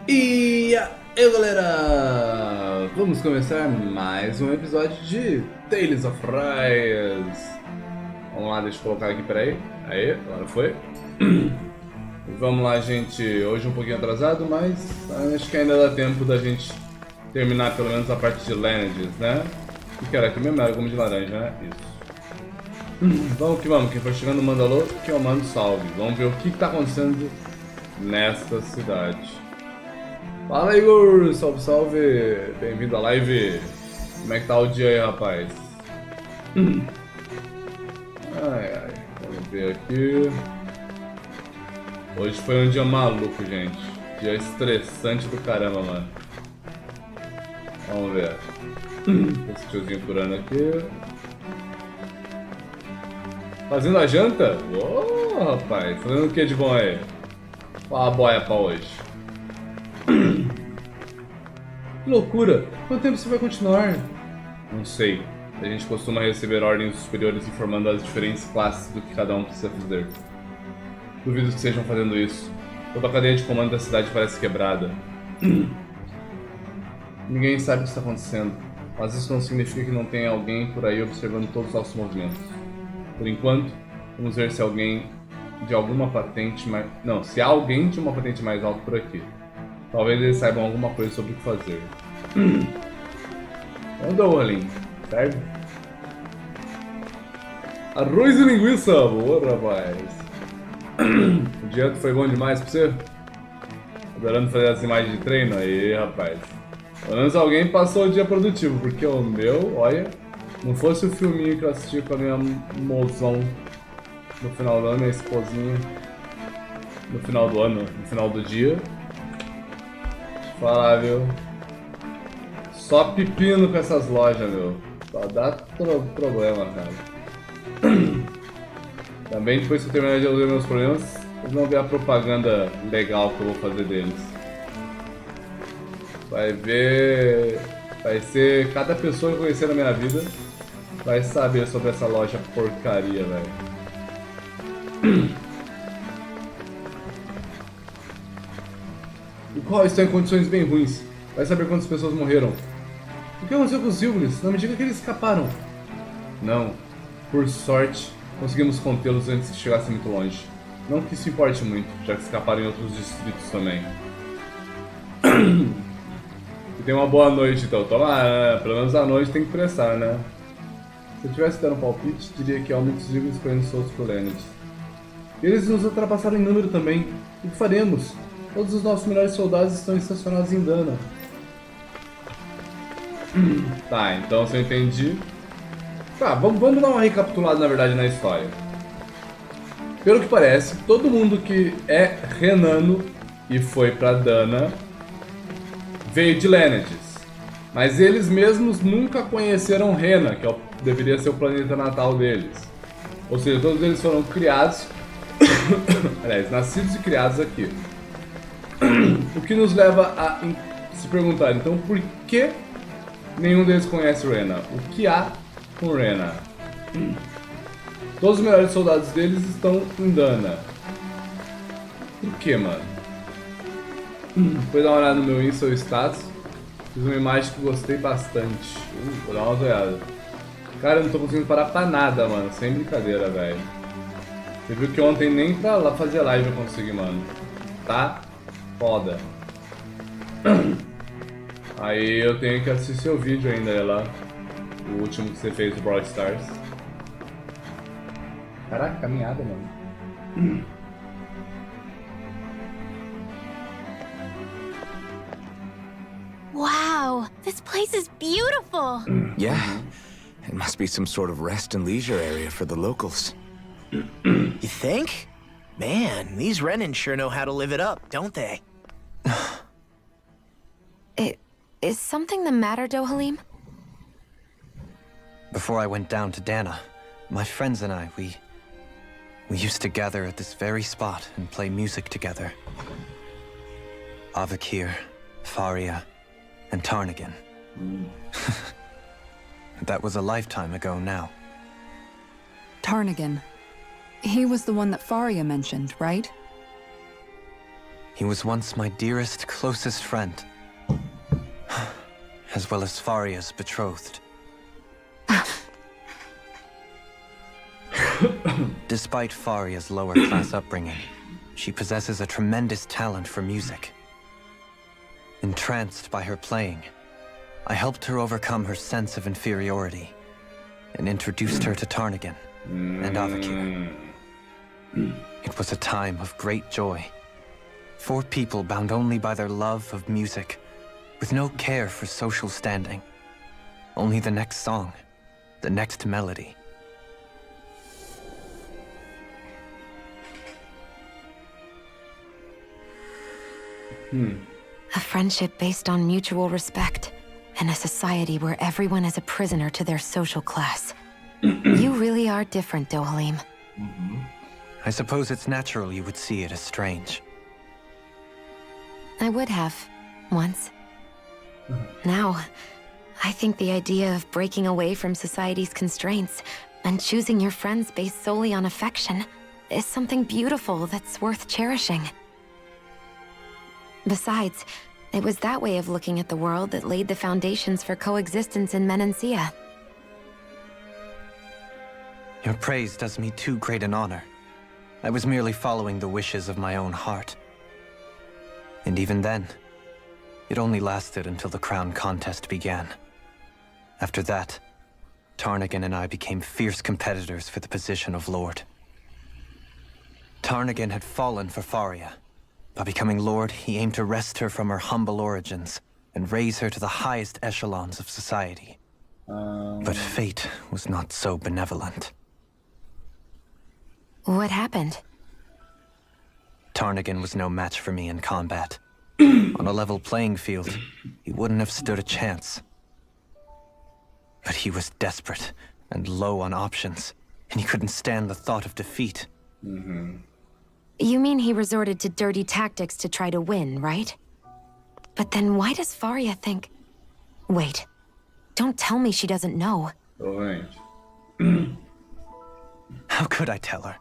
E aí galera, vamos começar mais um episódio de Tales of Rise. Vamos lá, deixa eu colocar aqui, peraí. Aí, agora foi. Vamos lá, gente, hoje um pouquinho atrasado, mas acho que ainda dá tempo da gente terminar pelo menos a parte de Lineages, né? O que era aqui mesmo? Era como de laranja, né? Isso. Vamos que vamos, quem for chegando manda alô, que eu mando salve. Vamos ver o que tá acontecendo nesta cidade. Fala Igor, salve salve, bem-vindo à live. Como é que tá o dia aí, rapaz? Ai ai, vamos ver aqui. Hoje foi um dia maluco, gente. Dia estressante do caramba, mano. Vamos ver. Esse tiozinho curando aqui. Fazendo a janta? Ô, rapaz, fazendo o que de bom aí? Qual a boia pra hoje? Que loucura! Quanto tempo você vai continuar? Não sei. A gente costuma receber ordens superiores informando as diferentes classes do que cada um precisa fazer. Duvido que estejam fazendo isso. Toda a cadeia de comando da cidade parece quebrada. Ninguém sabe o que está acontecendo, mas isso não significa que não tenha alguém por aí observando todos os nossos movimentos. Por enquanto, vamos ver se alguém de alguma patente mais... Não, se há alguém de uma patente mais alta por aqui. Talvez eles saibam alguma coisa sobre o que fazer. Andou, Aline. Serve? Arroz e linguiça! Boa, rapaz. O dia foi bom demais pra você? Adorando fazer as imagens de treino? Aí, rapaz. Pelo menos alguém passou o dia produtivo, porque o meu, olha... Não fosse o filminho que eu assisti com a minha mozão no final do ano, minha esposinha no final do ano, no final do dia. Deixa eu falar, viu? Só pepino com essas lojas, meu. Só dá problema, cara. Também depois que eu terminar de resolver meus problemas, eles vão ver a propaganda legal que eu vou fazer deles. Vai ver... Vai ser cada pessoa que eu conhecer na minha vida vai saber sobre essa loja porcaria, velho. O qual está em condições bem ruins. Vai saber quantas pessoas morreram. O que aconteceu com os Silvers? Não me diga que eles escaparam. Não. Por sorte, conseguimos contê-los antes que chegassem muito longe. Não que isso importe muito, já que escaparam em outros distritos também. E tenha uma boa noite, então. Toma, pelo menos a noite tem que prestar, né? Se eu tivesse dado um palpite, diria que há muitos livros correndo soltos por Leonard. Eles nos ultrapassaram em número também. O que faremos? Todos os nossos melhores soldados estão estacionados em Dana. Tá, então se eu entendi... Tá, vamos dar uma recapitulada na verdade na história. Pelo que parece, todo mundo que é renano e foi pra Dana veio de Leonard. Mas eles mesmos nunca conheceram Rena, que deveria ser o planeta natal deles. Ou seja, todos eles foram criados, aliás, nascidos e criados aqui. O que nos leva a se perguntar, então, por que nenhum deles conhece Rena? O que há com Rena? Todos os melhores soldados deles estão em Dana. Por que, mano? Depois dá uma olhada no meu Insta ou status. Fiz uma imagem que gostei bastante. Vou dar uma olhada. Cara, eu não tô conseguindo parar pra nada, mano. Sem brincadeira, velho. Você viu que ontem nem pra lá fazer live eu consegui, mano. Tá foda. Aí eu tenho que assistir seu vídeo ainda lá. O último que você fez do Brawl Stars. Caraca, caminhada, mano. Wow, this place is beautiful. Yeah, it must be some sort of rest and leisure area for the locals. You think? Man, these Renin sure know how to live it up, don't they? Is something the matter, Dohalim? Before I went down to Dana, my friends and I, we used to gather at this very spot and play music together. Avakir, Faria, and Tarnigan. That was a lifetime ago now. Tarnigan. He was the one that Faria mentioned, right? He was once my dearest, closest friend, as well as Faria's betrothed. Despite Faria's lower-class upbringing, she possesses a tremendous talent for music. Entranced by her playing, I helped her overcome her sense of inferiority and introduced her to Tarnagan and Avakir. It was a time of great joy. 4 people bound only by their love of music, with no care for social standing. Only the next song, the next melody. A friendship based on mutual respect, and a society where everyone is a prisoner to their social class. You really are different, Dohalim. I suppose it's natural you would see it as strange. I would have, once. Now, I think the idea of breaking away from society's constraints and choosing your friends based solely on affection is something beautiful that's worth cherishing. Besides, it was that way of looking at the world that laid the foundations for coexistence in Menancia. Your praise does me too great an honor. I was merely following the wishes of my own heart. And even then, it only lasted until the crown contest began. After that, Tarnagan and I became fierce competitors for the position of Lord. Tarnagan had fallen for Faria. By becoming Lord, he aimed to wrest her from her humble origins and raise her to the highest echelons of society. But fate was not so benevolent. What happened? Tarnagan was no match for me in combat. On a level playing field, he wouldn't have stood a chance. But he was desperate and low on options, and he couldn't stand the thought of defeat. You mean he resorted to dirty tactics to try to win, right? But then why does Faria think... Wait. Don't tell me she doesn't know. How could I tell her?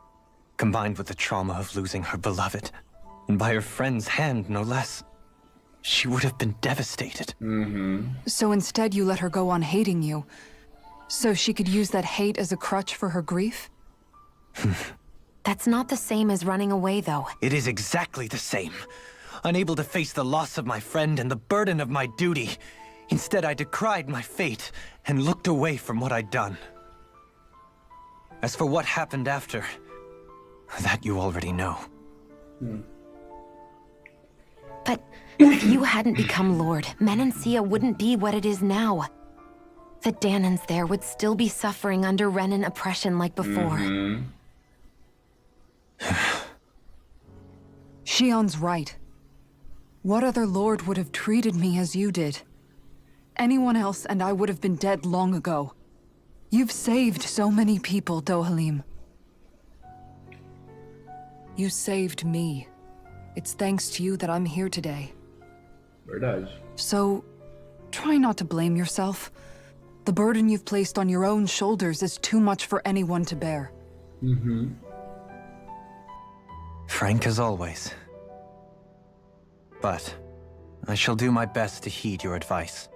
Combined with the trauma of losing her beloved, and by her friend's hand, no less, she would have been devastated. So instead you let her go on hating you, so she could use that hate as a crutch for her grief? That's not the same as running away, though. It is exactly the same. Unable to face the loss of my friend and the burden of my duty, instead I decried my fate and looked away from what I'd done. As for what happened after, that you already know. But if you hadn't become Lord, Menancia wouldn't be what it is now. The Danans there would still be suffering under Renan oppression like before. Shion's right. What other lord would have treated me as you did? Anyone else and I would have been dead long ago. You've saved so many people, Dohalim. You saved me. It's thanks to you that I'm here today. Verdade. So, try not to blame yourself. The burden you've placed on your own shoulders is too much for anyone to bear. Frank as always. But I shall do my best to heed your advice.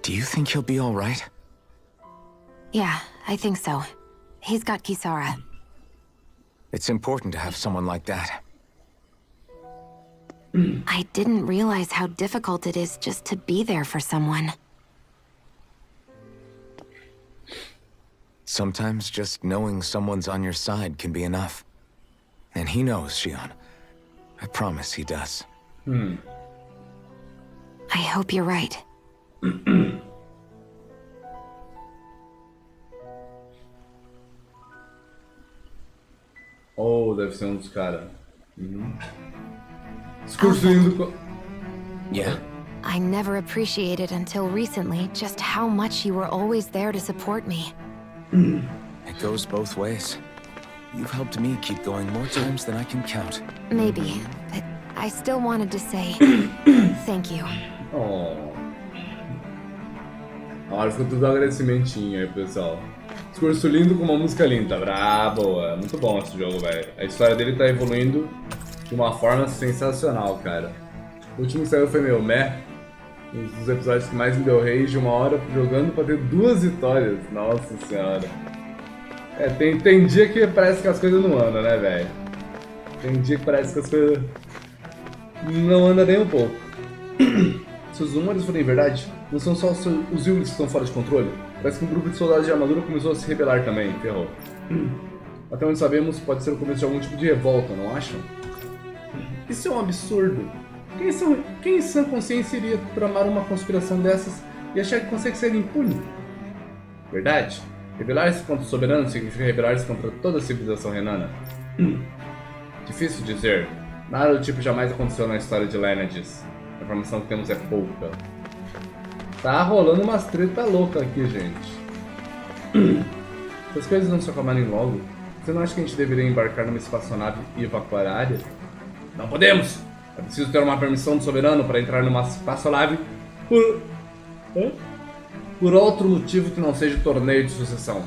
Do you think he'll be all right? Yeah, I think so. He's got Kisara. It's important to have someone like that. I didn't realize how difficult it is just to be there for someone. Sometimes just knowing someone's on your side can be enough. And he knows, Shion. I promise he does. I hope you're right. Oh, deve ser dos caras. Discurso lindo. Yeah? I never appreciated until recently just how much you were always there to support me. It goes both ways. You've helped me keep going more times than I can count. Maybe, but I still wanted to say thank you. Oh. Agora ficou tudo agradecimentinho aí, pessoal. Discurso lindo com uma música linda. Brabo, é muito bom esse jogo, velho. A história dele tá evoluindo de uma forma sensacional, cara. O último que saiu foi meu meh. Um dos episódios que mais me deu rage, 1 hora jogando pra ter 2 vitórias. Nossa senhora. É, tem dia que parece que as coisas não andam, né, velho? Tem dia que parece que as coisas não andam nem um pouco. Se os rumores forem verdade, não são só os Yulis que estão fora de controle. Parece que um grupo de soldados de armadura começou a se rebelar também, ferrou. Até onde sabemos, pode ser o começo de algum tipo de revolta, não acham? Isso é um absurdo. Quem em sã consciência iria tramar uma conspiração dessas e achar que consegue ser impune? Verdade? Rebelar-se contra o soberano significa rebelar-se contra toda a civilização renana. Difícil dizer. Nada do tipo jamais aconteceu na história de Lineages. A informação que temos é pouca. Tá rolando umas treta louca aqui, gente. Se as coisas não se acalmarem logo, você não acha que a gente deveria embarcar numa espaçonave e evacuar a área? Não podemos! É preciso ter uma permissão do soberano para entrar numa espaçonave por outro motivo que não seja o torneio de sucessão.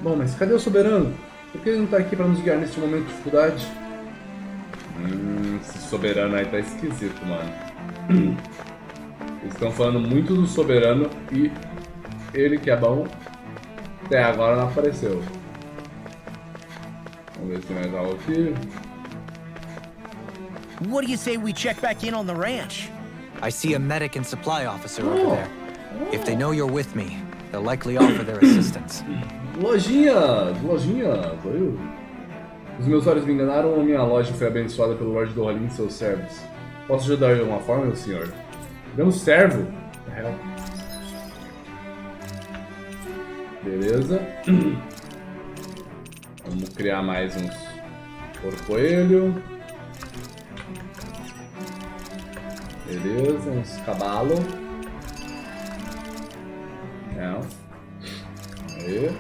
Bom, mas cadê o soberano? Por que ele não tá aqui para nos guiar neste momento de dificuldade? Esse soberano aí tá esquisito, mano. Eles estão falando muito do soberano e ele que é bom, até agora não apareceu. Vamos ver se tem mais algo aqui. What do you say we check back in on the ranch? I see a medic and supply officer over there. If they know you're with me, they'll likely offer their assistance. Lojinha, sou eu. Os meus olhos me enganaram ou minha loja foi abençoada pelo Lorde Dohalim e seus servos? Posso ajudar de alguma forma, meu senhor? Damos servo? Beleza. Vamos criar mais uns porco-coelho. Beleza, uns cavalos. Aí.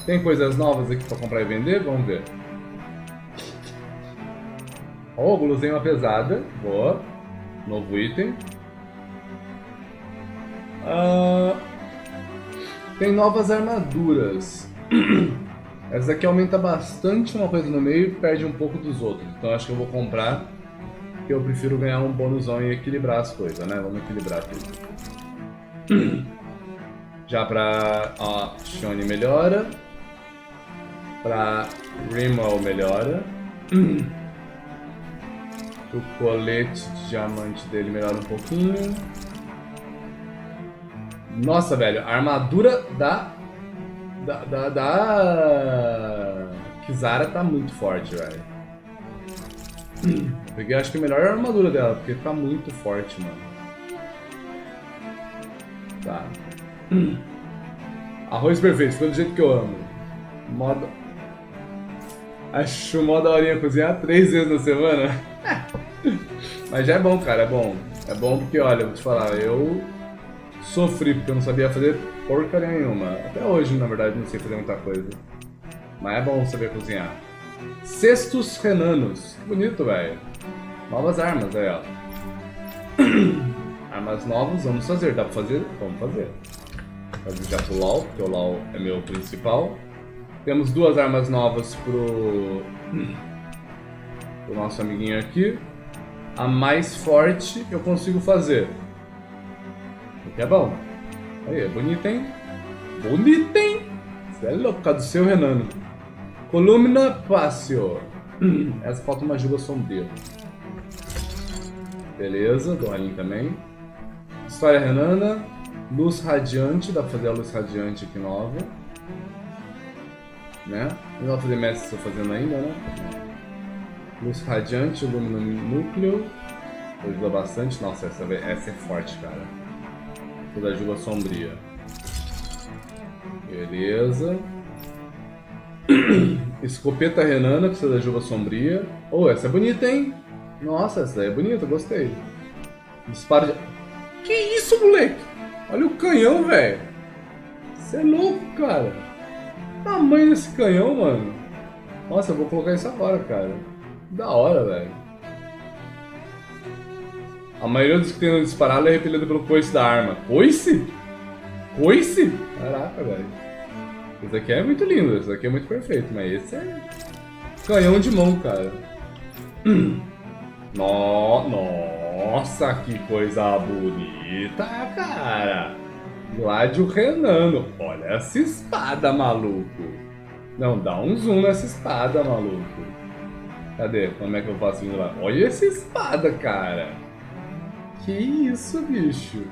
Tem coisas novas aqui pra comprar e vender? Vamos ver. Oh, guloseima pesada. Boa. Novo item. Tem novas armaduras. Essa aqui aumenta bastante uma coisa no meio e perde um pouco dos outros. Então acho que eu vou comprar. Porque eu prefiro ganhar um bônusão e equilibrar as coisas, né? Vamos equilibrar tudo. Já pra... Ó, Shone melhora. Pra Rimmel melhora. O colete de diamante dele melhora um pouquinho. Nossa, velho, a armadura da Kizara tá muito forte, velho. Eu peguei, acho que a melhor armadura dela, porque tá muito forte, mano. Tá. Arroz perfeito, ficou do jeito que eu amo. Modo... Acho mó daorinha cozinhar 3 vezes na semana. Mas já é bom, cara, é bom. É bom porque, olha, eu vou te falar, eu sofri porque eu não sabia fazer porcaria nenhuma. Até hoje, na verdade, não sei fazer muita coisa. Mas é bom saber cozinhar. Cestos renanos. Que bonito, velho. Novas armas, aí, ó. Armas novas, vamos fazer. Dá pra fazer? Vamos fazer. Fazer já pro LoL, porque o LoL é meu principal. Temos 2 armas novas pro nosso amiguinho aqui. A mais forte eu consigo fazer. O que é bom. Aí, é bonito, hein? Bonito, hein? Você é louco, cadê o seu renano? Columna Pácio. Essa falta uma juba sombria. Beleza, Dohalim também. História renana. Luz radiante, dá pra fazer a luz radiante aqui nova. Né? Não dá pra fazer mestre, estou fazendo ainda, né? Luz radiante, lumino núcleo. Ajuda bastante. Nossa, essa é forte, cara. Toda juba sombria. Beleza. Escopeta renana, precisa da juba sombria. Oh, essa é bonita, hein? Nossa, essa é bonita, gostei. Disparo de... Que isso, moleque? Olha o canhão, velho. Você é louco, cara. O tamanho desse canhão, mano. Nossa, eu vou colocar isso agora, cara. Da hora, velho. A maioria dos que tentam disparar é repelida pelo coice da arma. Coice? Coice? Caraca, velho. Esse aqui é muito lindo, esse aqui é muito perfeito, mas esse é canhão de mão, cara. Nossa, que coisa bonita, cara. Gládio renando. Olha essa espada, maluco. Não, dá um zoom nessa espada, maluco. Cadê? Como é que eu faço isso lá? Olha essa espada, cara. Que isso, bicho.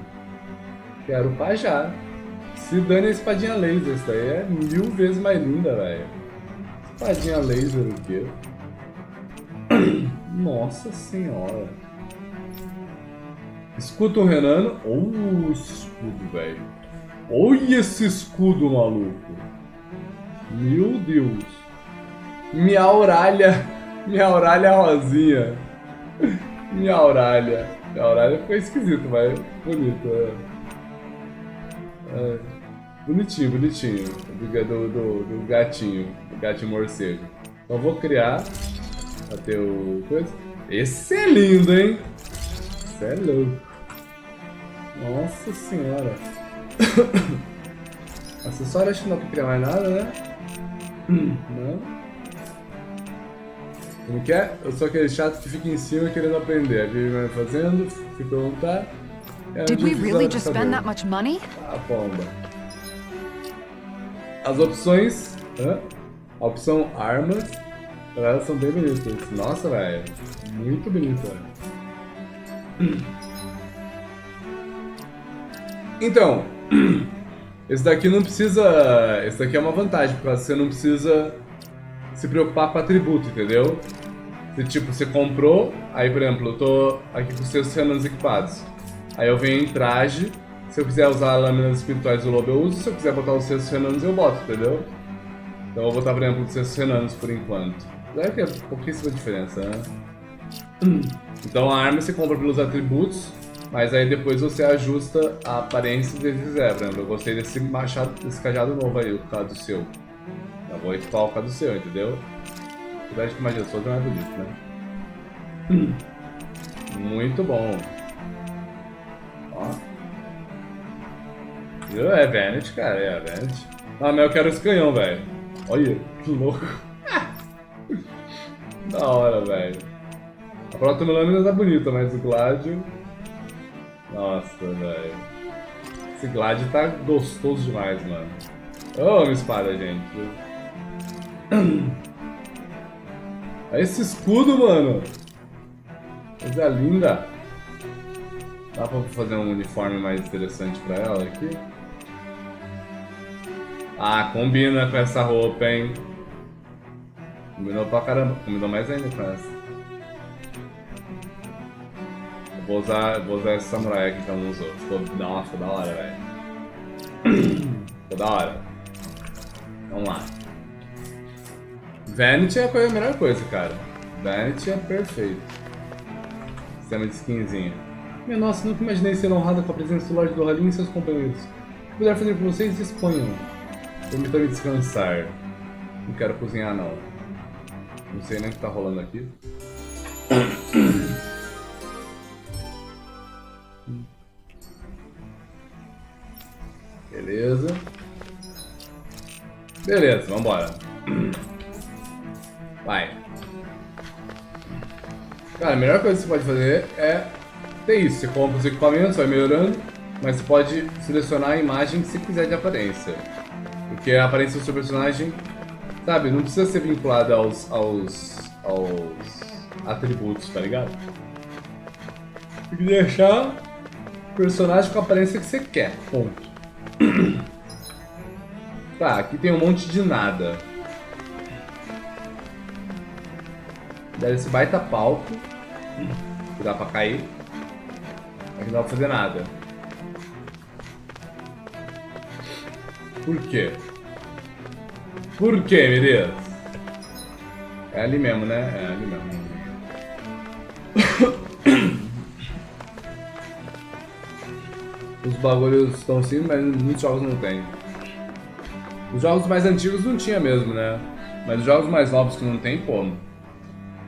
Quero pra já. Se dane a espadinha laser. Isso daí é 1000 vezes mais linda, velho. Espadinha laser o quê? Nossa senhora. Escudo renando. Oh, esse escudo, velho. Olha esse escudo, maluco. Meu Deus. Minha oralha. Minha oralha rosinha. Minha oralha. Minha oralha ficou esquisito, mas bonito. Bonitinho, bonitinho. Do gatinho. Do gatinho morcego. Então vou criar. Pra ter o coisa. Esse é lindo, hein? Esse é louco. Nossa senhora. Acessório acho que não dá pra criar mais nada, né? Não. Como que é? Eu sou aquele chato que fica em cima querendo aprender. A gente vai fazendo, se perguntar. Did we really just spend that much money? Ah, pomba. As opções. A opção armas. Elas são bem bonitas. Nossa, velho. Muito bonita. Então, esse daqui não precisa... Esse daqui é uma vantagem, porque você não precisa se preocupar com atributo, entendeu? Se, tipo, você comprou, aí, por exemplo, eu tô aqui com os 6 renanos equipados. Aí eu venho em traje, se eu quiser usar lâminas espirituais do Lobo eu uso, se eu quiser botar os 6 renanos eu boto, entendeu? Então eu vou botar, por exemplo, os 6 renanos por enquanto. Deve ter pouquíssima diferença, né? Então a arma você compra pelos atributos, mas aí depois você ajusta a aparência se quiser. Por exemplo, eu gostei desse machado, desse cajado novo aí, o cado seu. Eu vou equipar o cado seu, entendeu? Apesar de que magia solta não é bonito, né? Muito bom. Ó. Viu? É Vanity, cara, é Vanity. Ah, mas eu quero esse canhão, velho. Olha, que louco. Da hora, velho. A próxima lâmina tá bonita, mas o Gládio... Nossa, velho. Esse Gládio tá gostoso demais, mano. Eu amo espada, gente. Olha esse escudo, mano. Coisa linda. Dá pra fazer um uniforme mais interessante pra ela aqui? Ah, combina com essa roupa, hein? Combinou pra caramba. Combinou mais ainda com essa. Eu vou usar esse samurai aqui que eu não usou. Nossa, ficou da hora, velho. Ficou da hora. Vamos lá. Vanity é a melhor coisa, cara. Vanity é perfeito. Sistema de skinzinha. Minha nossa, nunca imaginei ser honrada com a presença do Lorde do Halim e seus companheiros. O que puder fazer por vocês, disponham. Permitam-me descansar. Não quero cozinhar, não. Não sei nem o que tá rolando aqui. Beleza. Beleza, vambora. Vai. Cara, a melhor coisa que você pode fazer é ter isso. Você compra os equipamentos, vai melhorando, mas você pode selecionar a imagem que você quiser de aparência. Porque a aparência do seu personagem, sabe, não precisa ser vinculada aos atributos, tá ligado? Tem que deixar o personagem com a aparência que você quer, ponto. Tá, aqui tem um monte de nada. Dá esse baita palco, que dá pra cair. Aqui não dá pra fazer nada. Por quê? Por quê, meu Deus? É ali mesmo, né? É ali mesmo. Os bagulhos estão sim, mas muitos jogos não tem. Os jogos mais antigos não tinha mesmo, né? Mas os jogos mais novos que não tem, pô,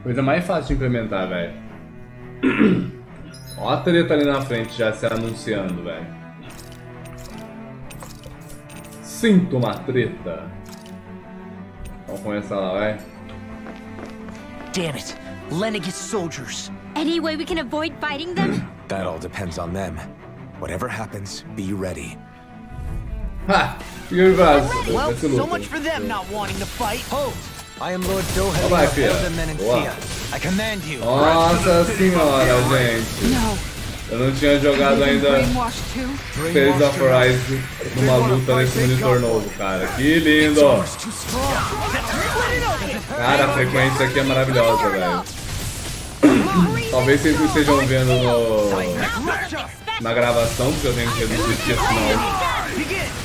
coisa mais fácil de implementar, velho. Ó a treta ali na frente já se anunciando, velho. Sinto uma treta. Vamos começar lá, vai. Damn it. Lenniget's soldiers. Any way we can avoid fighting them? That all depends on them. Whatever happens, be ready. Ha! Fica em paz. Well, Vai ser so luta. much for them not wanting to fight. Hold! I am Lord Dohalim Vai, of filha. Elder Menencia. I command you. Nossa senhora, gente. No. Eu não tinha jogado ainda Brainwashed too? Tales of Rise numa luta nesse monitor novo, cara. Que lindo! Cara, a frequência aqui é maravilhosa, velho. Talvez vocês não estejam vendo na gravação, porque eu tenho que reduzir aqui, senão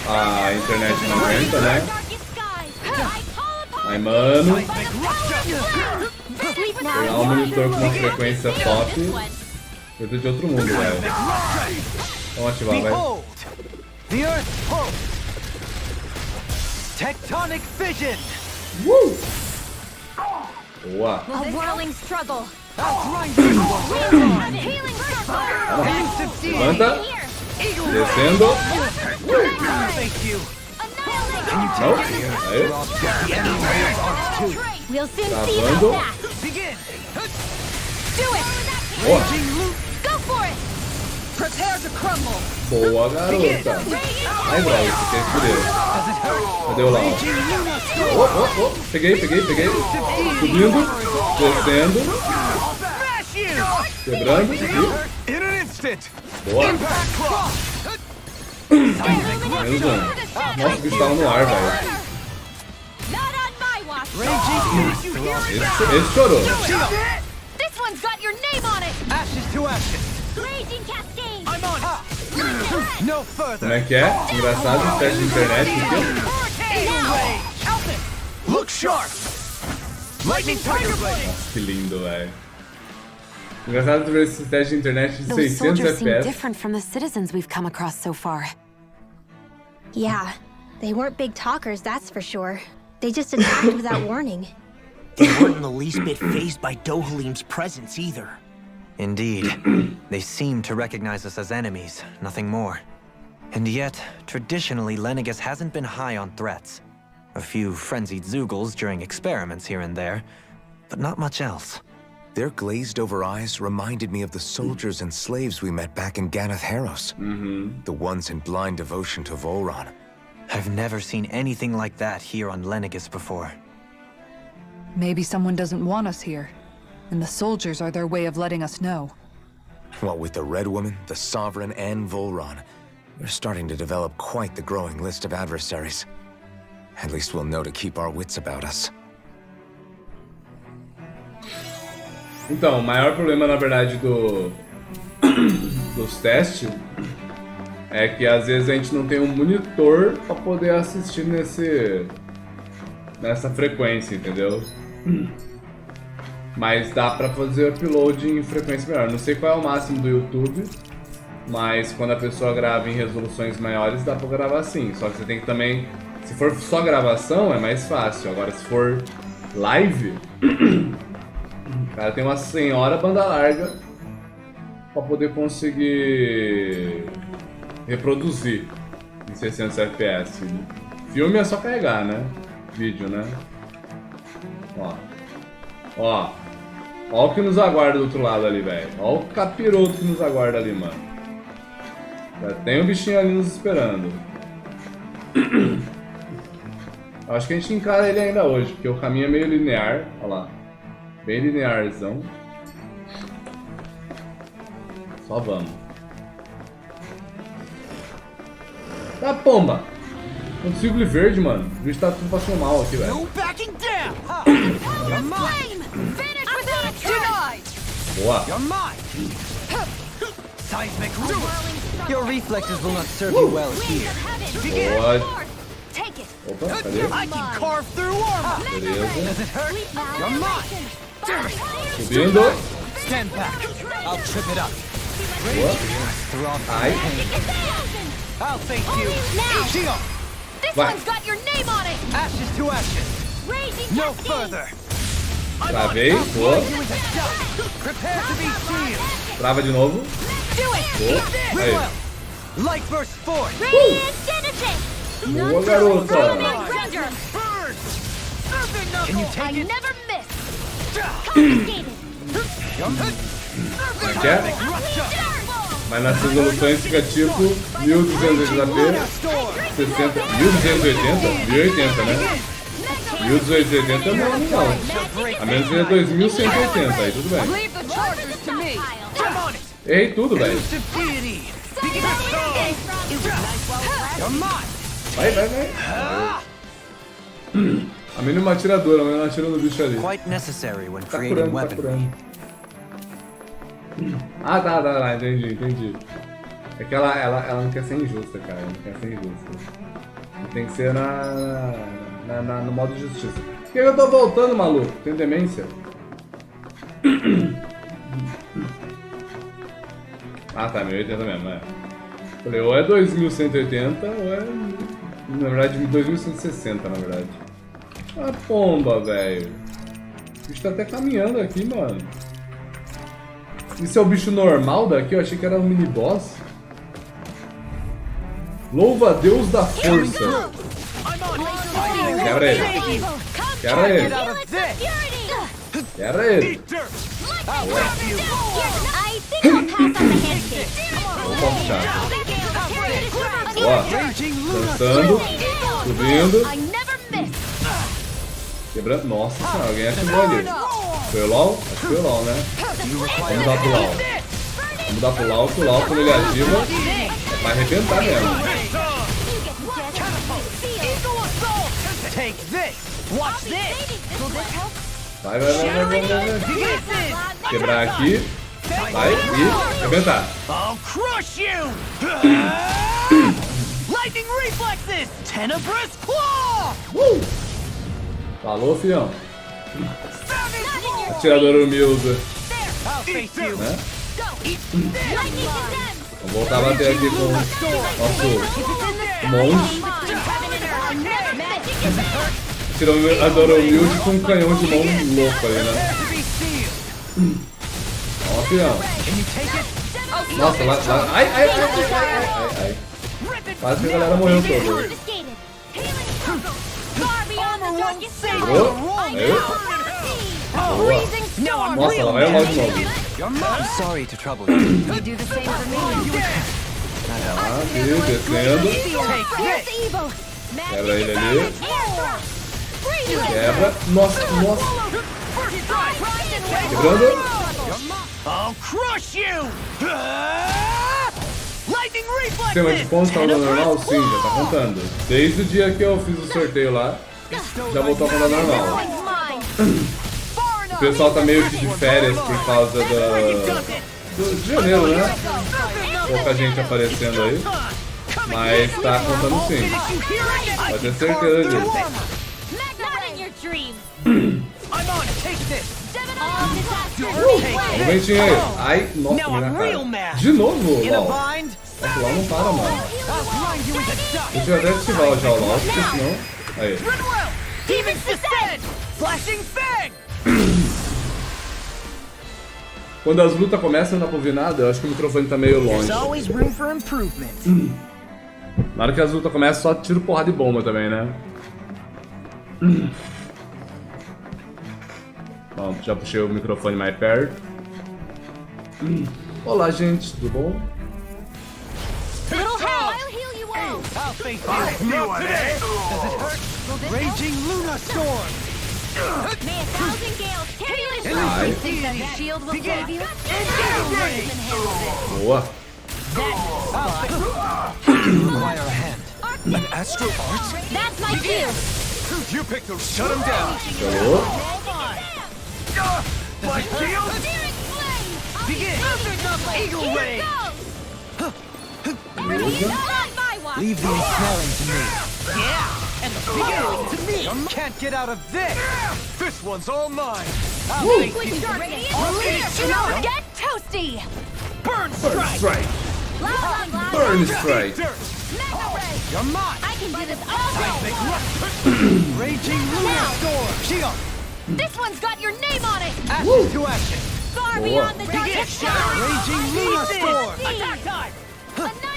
a internet não aguenta, né? Aí, mano, pegar um monitor com uma frequência top, coisa de outro mundo, velho. Vamos ativar, vai. Behold! The Earth pulse! Tectonic vision! Boa! A whirling struggle. I'll grind you! A healing circle. Can you succeed? Levanta, descendo. Thank you! Não, aí, We'll soon see about travando. that. Begin! Do it. Boa, Go for it. Prepare to crumble! boa, garota. Ai, droga, isso aqui é escudeiro. Cadê o Lau? Oh, peguei. Subindo, descendo, Smash you! quebrando e... In an instant! Boa, Impact cross! menos um. Nossa, o bicho tava no ar, velho. Not on my watch. Raging! Esse chorou. This one's got your name on it. Ashes to ashes! Raging cascade. I'm on it! No Como further! é que é? Engraçado, esse teste de internet aqui. Look sharp! Lightning Tiger Blade! Que lindo, velho. Engraçado ver esse teste de internet de Those 600 soldiers seem FPS. different from the citizens we've come across so far. Yeah, they weren't big talkers, that's for sure. They just attacked without warning. They weren't in the least bit fazed by Dohalim's presence either. Indeed. They seem to recognize us as enemies, nothing more. And yet, traditionally, Lennigus hasn't been high on threats. A few frenzied Zoogles during experiments here and there, but not much else. Their glazed-over eyes reminded me of the soldiers and slaves we met back in Ganath Haros. The ones in blind devotion to Volron. I've never seen anything like that here on Lennigus before. Maybe someone doesn't want us here, and the soldiers are their way of letting us know. What with the Red Woman, the Sovereign, and Volron, we're starting to develop quite the growing list of adversaries. At least we'll know to keep our wits about us. Então, o maior problema, na verdade, dos testes é que às vezes a gente não tem um monitor para poder assistir nessa frequência, entendeu? Mas dá para fazer upload em frequência melhor. Não sei qual é o máximo do YouTube, mas quando a pessoa grava em resoluções maiores dá para gravar assim. Só que você tem que também, se for só gravação é mais fácil. Agora se for live, o cara tem uma senhora banda larga para poder conseguir reproduzir em 600 FPS. Filme é só carregar, né? Vídeo, né? Ó o que nos aguarda do outro lado ali, velho. Ó o capiroto que nos aguarda ali, mano. Já tem um bichinho ali nos esperando. Acho que a gente encara ele ainda hoje, porque o caminho é meio linear. Ó lá. Bem linearzão. Só vamos. Tá, pomba! Consigo verde, mano. O bicho tá tudo passando mal aqui, velho. No backing down! You're mine! Finish without a denied. Boa. You're mine! Seismic Your reflexes will not serve you well here. Boa. Take it. Opa, cadê? I can carve through armor! Beleza. Does it hurt? You're mine! Subindo. Stand back! I'll trip it up. Boa. Throb Ai. I'll thank you! Now. Ichigo! This Vai. one's got your name on it. Ashes to ashes! No further. Travei, boa. Prepare to be sealed. Trava de novo. Boa. Aí. Light burst forth. Boa, garota. Can you take it? Never miss. Que é? Mas nas resoluções fica tipo 1200 HP, 60, 1280, 1080, né? 1280 é não, não. A menos que é 2180, aí tudo bem. Leave the chargers to me. Errei tudo, velho. Vai, vai, vai. A menina é uma atiradora, mas ela atira no bicho ali. Quite necessary when Tá creating curando, tá weapons. curando. Ah, tá, entendi. É que ela não quer ser injusta, cara. Ela não quer ser injusta. Tem que ser no modo de justiça. Por que eu tô voltando, maluco? Tem demência? Ah, tá, 1080 mesmo, é. Falei, ou é 2180 ou é, na verdade, 2160, na verdade. Ah, pomba, velho. O bicho tá até caminhando aqui, mano. Isso é o bicho normal daqui? Eu achei que era um mini boss. Louva a Deus da força. Quebra ele. Quebra ele. Quebra ele. Vamos puxar. Boa. Dançando. Subindo. Quebrando. Nossa senhora, alguém ativou ali. Foi o LOL? Acho que foi o LOL, né? Vamos dar pro LOL. Vamos dar pro LOL, que o LOL, quando ele ativa, é pra arrebentar mesmo. Take this. Watch this. Vai. Quebrar aqui. Vai e arrebentar. I'll crush you. Lightning reflexes. Tenebrous claw. Falou, fião. Atirador humilde. I'll face you. Né? Vamos voltar a bater aqui com o nosso monge. Atirador humilde com um canhão de mão louco aí, né? Ó, fião. Nossa, lá. Ai. Quase que a galera morreu toda. Quebrou? Aí. Boa. Nossa, ela vai mal de novo. I'm sorry to trouble you. You do the same for me. Aqui, descendo. Quebra ele ali. Quebra. Nossa. Quebrando. I'll crush you. Lightning Sistema de pontos tá rodando normal? Sim, já tá contando. Desde o dia que eu fiz o sorteio lá, já voltou a contar normal. O pessoal tá meio que de férias por causa de janeiro, né? Pouca gente aparecendo aí. Mas tá contando sim. Pode ter certeza disso. Um ventinho aí. Ai, nossa, minha cara. De novo, LOL. Nossa, o LOL não para, mano. Deixa eu até ativar já o LOL, porque senão... Aí. Quando as lutas começam, não dá pra ouvir nada. Eu acho que o microfone tá meio longe. There's always room for improvement. Na hora que as lutas começam, só tiro porrada de bomba também, né? Bom, já puxei o microfone mais perto. Olá, gente, tudo bom? I'll face you. Does it hurt? Raging Luna Storm. Ai. Boa. Require a hand. An astral art? That's my cue. You picked the shut him down. Falou. My shield. Begin. Eagle Ray. Leave the ensnaring to me. Yeah, and the feeling to me. Can't get out of this. This one's all mine. I'll face you. Get toasty. Burn strike. Strike. Burn strike. You're mine. I can do this all day. Raging Luna Storm. Shield. This one's got your name on it. Ashes to action. Far Boa. beyond the darkest shadows. Raging Luna Storm. Attack time.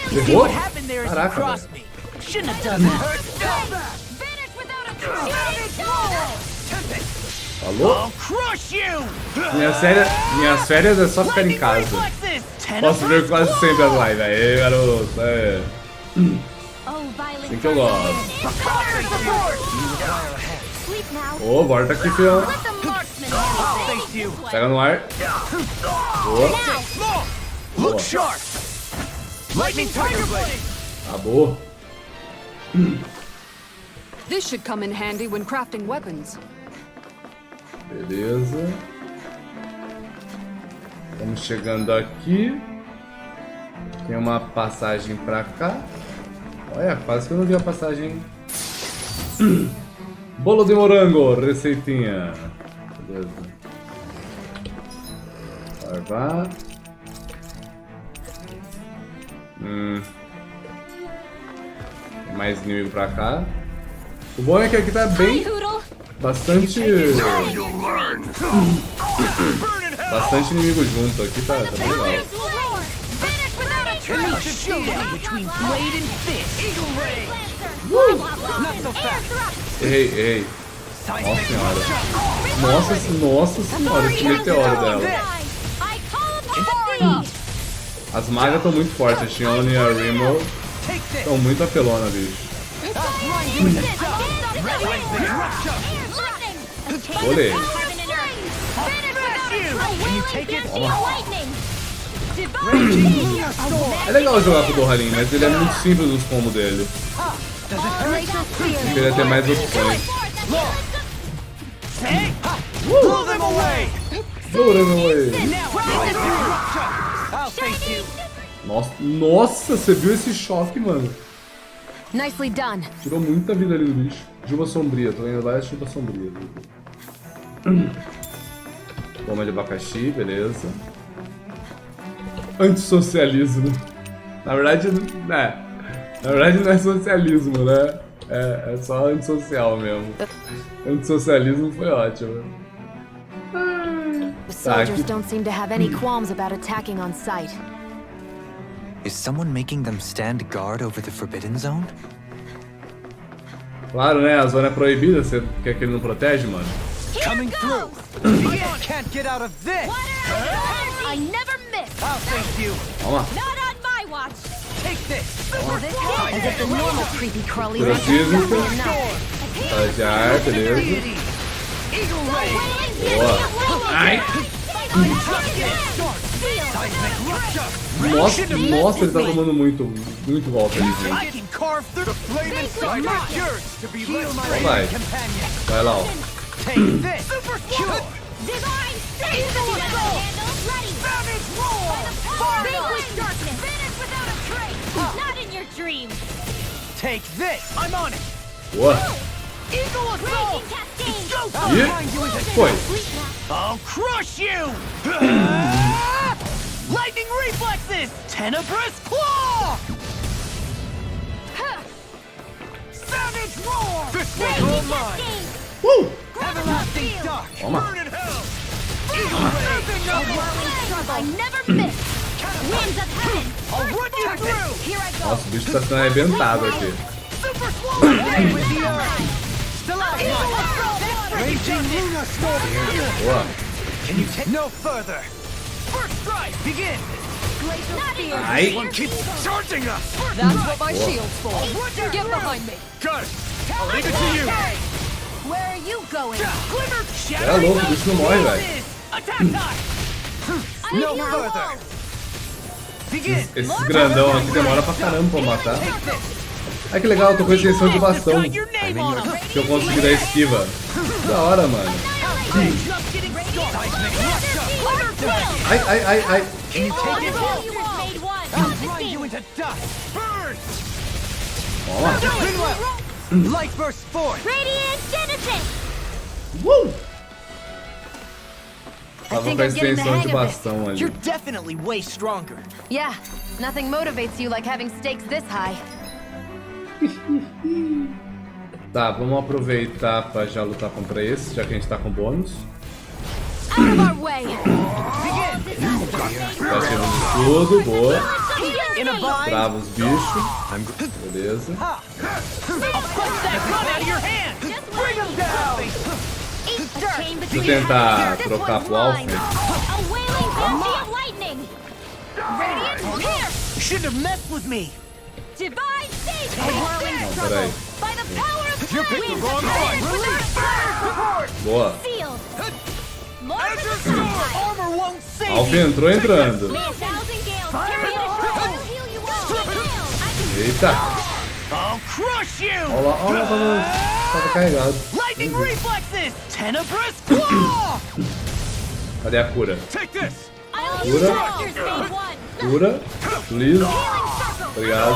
See Errou? what happened there as you Caraca, crossed velho. me. Shouldn't have done that. Finish without a trace. Falou? I'll crush you. Minhas férias é só ficar em casa. Reflexes. Posso ver quase sempre as lives. Aê, garoto. É. Oh, violent. Assim que eu gosto. Sleep now. Ô, bora tá aqui, fião. Let the marksman handle Face you. Pega no ar. Boa. Look sharp. Lightning Tiger Blade. Acabou. This should come in handy when crafting weapons. Beleza. Estamos chegando aqui. Tem uma passagem pra cá. Olha, quase que eu não vi a passagem. Bolo de morango, receitinha. Beleza. Vai. Tem mais inimigo pra cá. O bom é que aqui tá bem. Poodle. Bastante inimigo junto. Aqui tá bem legal. Finish without a trace. Showdown between blade and fist. Eagle Ray. Not so fast. Errei. Nossa senhora. Nossa senhora, que meteoro dela. I call upon thee. As magas estão muito fortes. A Shione e a Rimmel Take this. estão muito apelona, bicho. Olê. É legal jogar com o Dohalim, mas ele é muito simples nos combos dele. Eu queria ter mais opções. Blow them away. I'll face you. Nossa, você viu esse choque, mano? Nicely done. Tirou muita vida ali do bicho. Chuva sombria, tô indo lá, é chuva sombria. Goma de abacaxi, beleza. Antissocialismo. Na verdade, não é socialismo, né? É só antissocial mesmo. Antissocialismo foi ótimo. The soldiers don't seem to have any qualms about attacking on sight. Is someone making them stand guard over the Forbidden Zone? Claro, né? A zona é proibida, você quer que ele não protege, mano? Coming through. Can't get out of this. I never miss. I'll face you. Vamos lá. Not on my watch. Take this. As if the normal creepy crawlies Cura ain't física. enough. Sala de ar, beleza. Eagle Ray. Boa. Ai! Nossa, ele tá tomando muito golpe ali, gente. I can carve through the flame inside my yours to be less Vai. companion. Vai lá, ó. Take this. Super cure. Divine ready. Savage roar. Vanquish darkness. Finish without a trace. Not in your dreams. Take this. I'm on it. Boa. Eagle assault. Raging cascade. Ih, foi. I'll crush you. Lightning reflexes. Tenebrous claw. Savage roar. This one's all mine. Everlasting dark. Toma. Burn in hell. I never miss. Winds of heaven. I'll run you through. Here I go. Nossa, o bicho tá sendo arrebentado aqui. Super swallow with the earth. Raging Luna Storm. Boa. Can you take no further? First strike, begin. Ai. One keeps charging us. That's what my shield's for. Get behind me. Got it. I'll leave it to you. Where are you going? Glimmer É louco, o bicho não morre, velho. Attack time. No further. Begin. Esses grandão aqui demora pra caramba pra matar. Ai, que legal, eu tô com extensão de bastão. Got your name on him. Que eu consegui dar esquiva. Da hora, mano. Just getting started. Ai. Can you take it? You made one. I'll grind you into dust. Burn. Toma. Bring up. Light burst forth. Radiant Genesis. Tava think com a I'm getting the extensão de hang of it. bastão ali. You're definitely way stronger. Yeah, nothing motivates you like having stakes this high. Tá, vamos aproveitar pra já lutar contra esse, já que a gente tá com bônus. Out of our way. Tá tirando de tudo, boa. In a bind. Trava os bichos. Beleza. Punch that gun out of your hand. Bring him down. Deixa eu tentar trocar pro Alpha. A wailing banshee of lightning. Radiant here. You shouldn't have messed with me. Divine save. Não, peraí. By the power of You picked the winds wrong of fight. support. Boa. Sealed. More for the Armor won't save Alpha you. entrou entrando. May a thousand gales carry it ashore. I'll heal you all. Eita. I'll crush you. Olha lá, quando tava carregado. Lightning reflexes. Tenebrous claw. Cadê a cura? Take this. I'll Cura. use Raptor's Phase 1. Cura. Liso. Healing circle. Obrigado.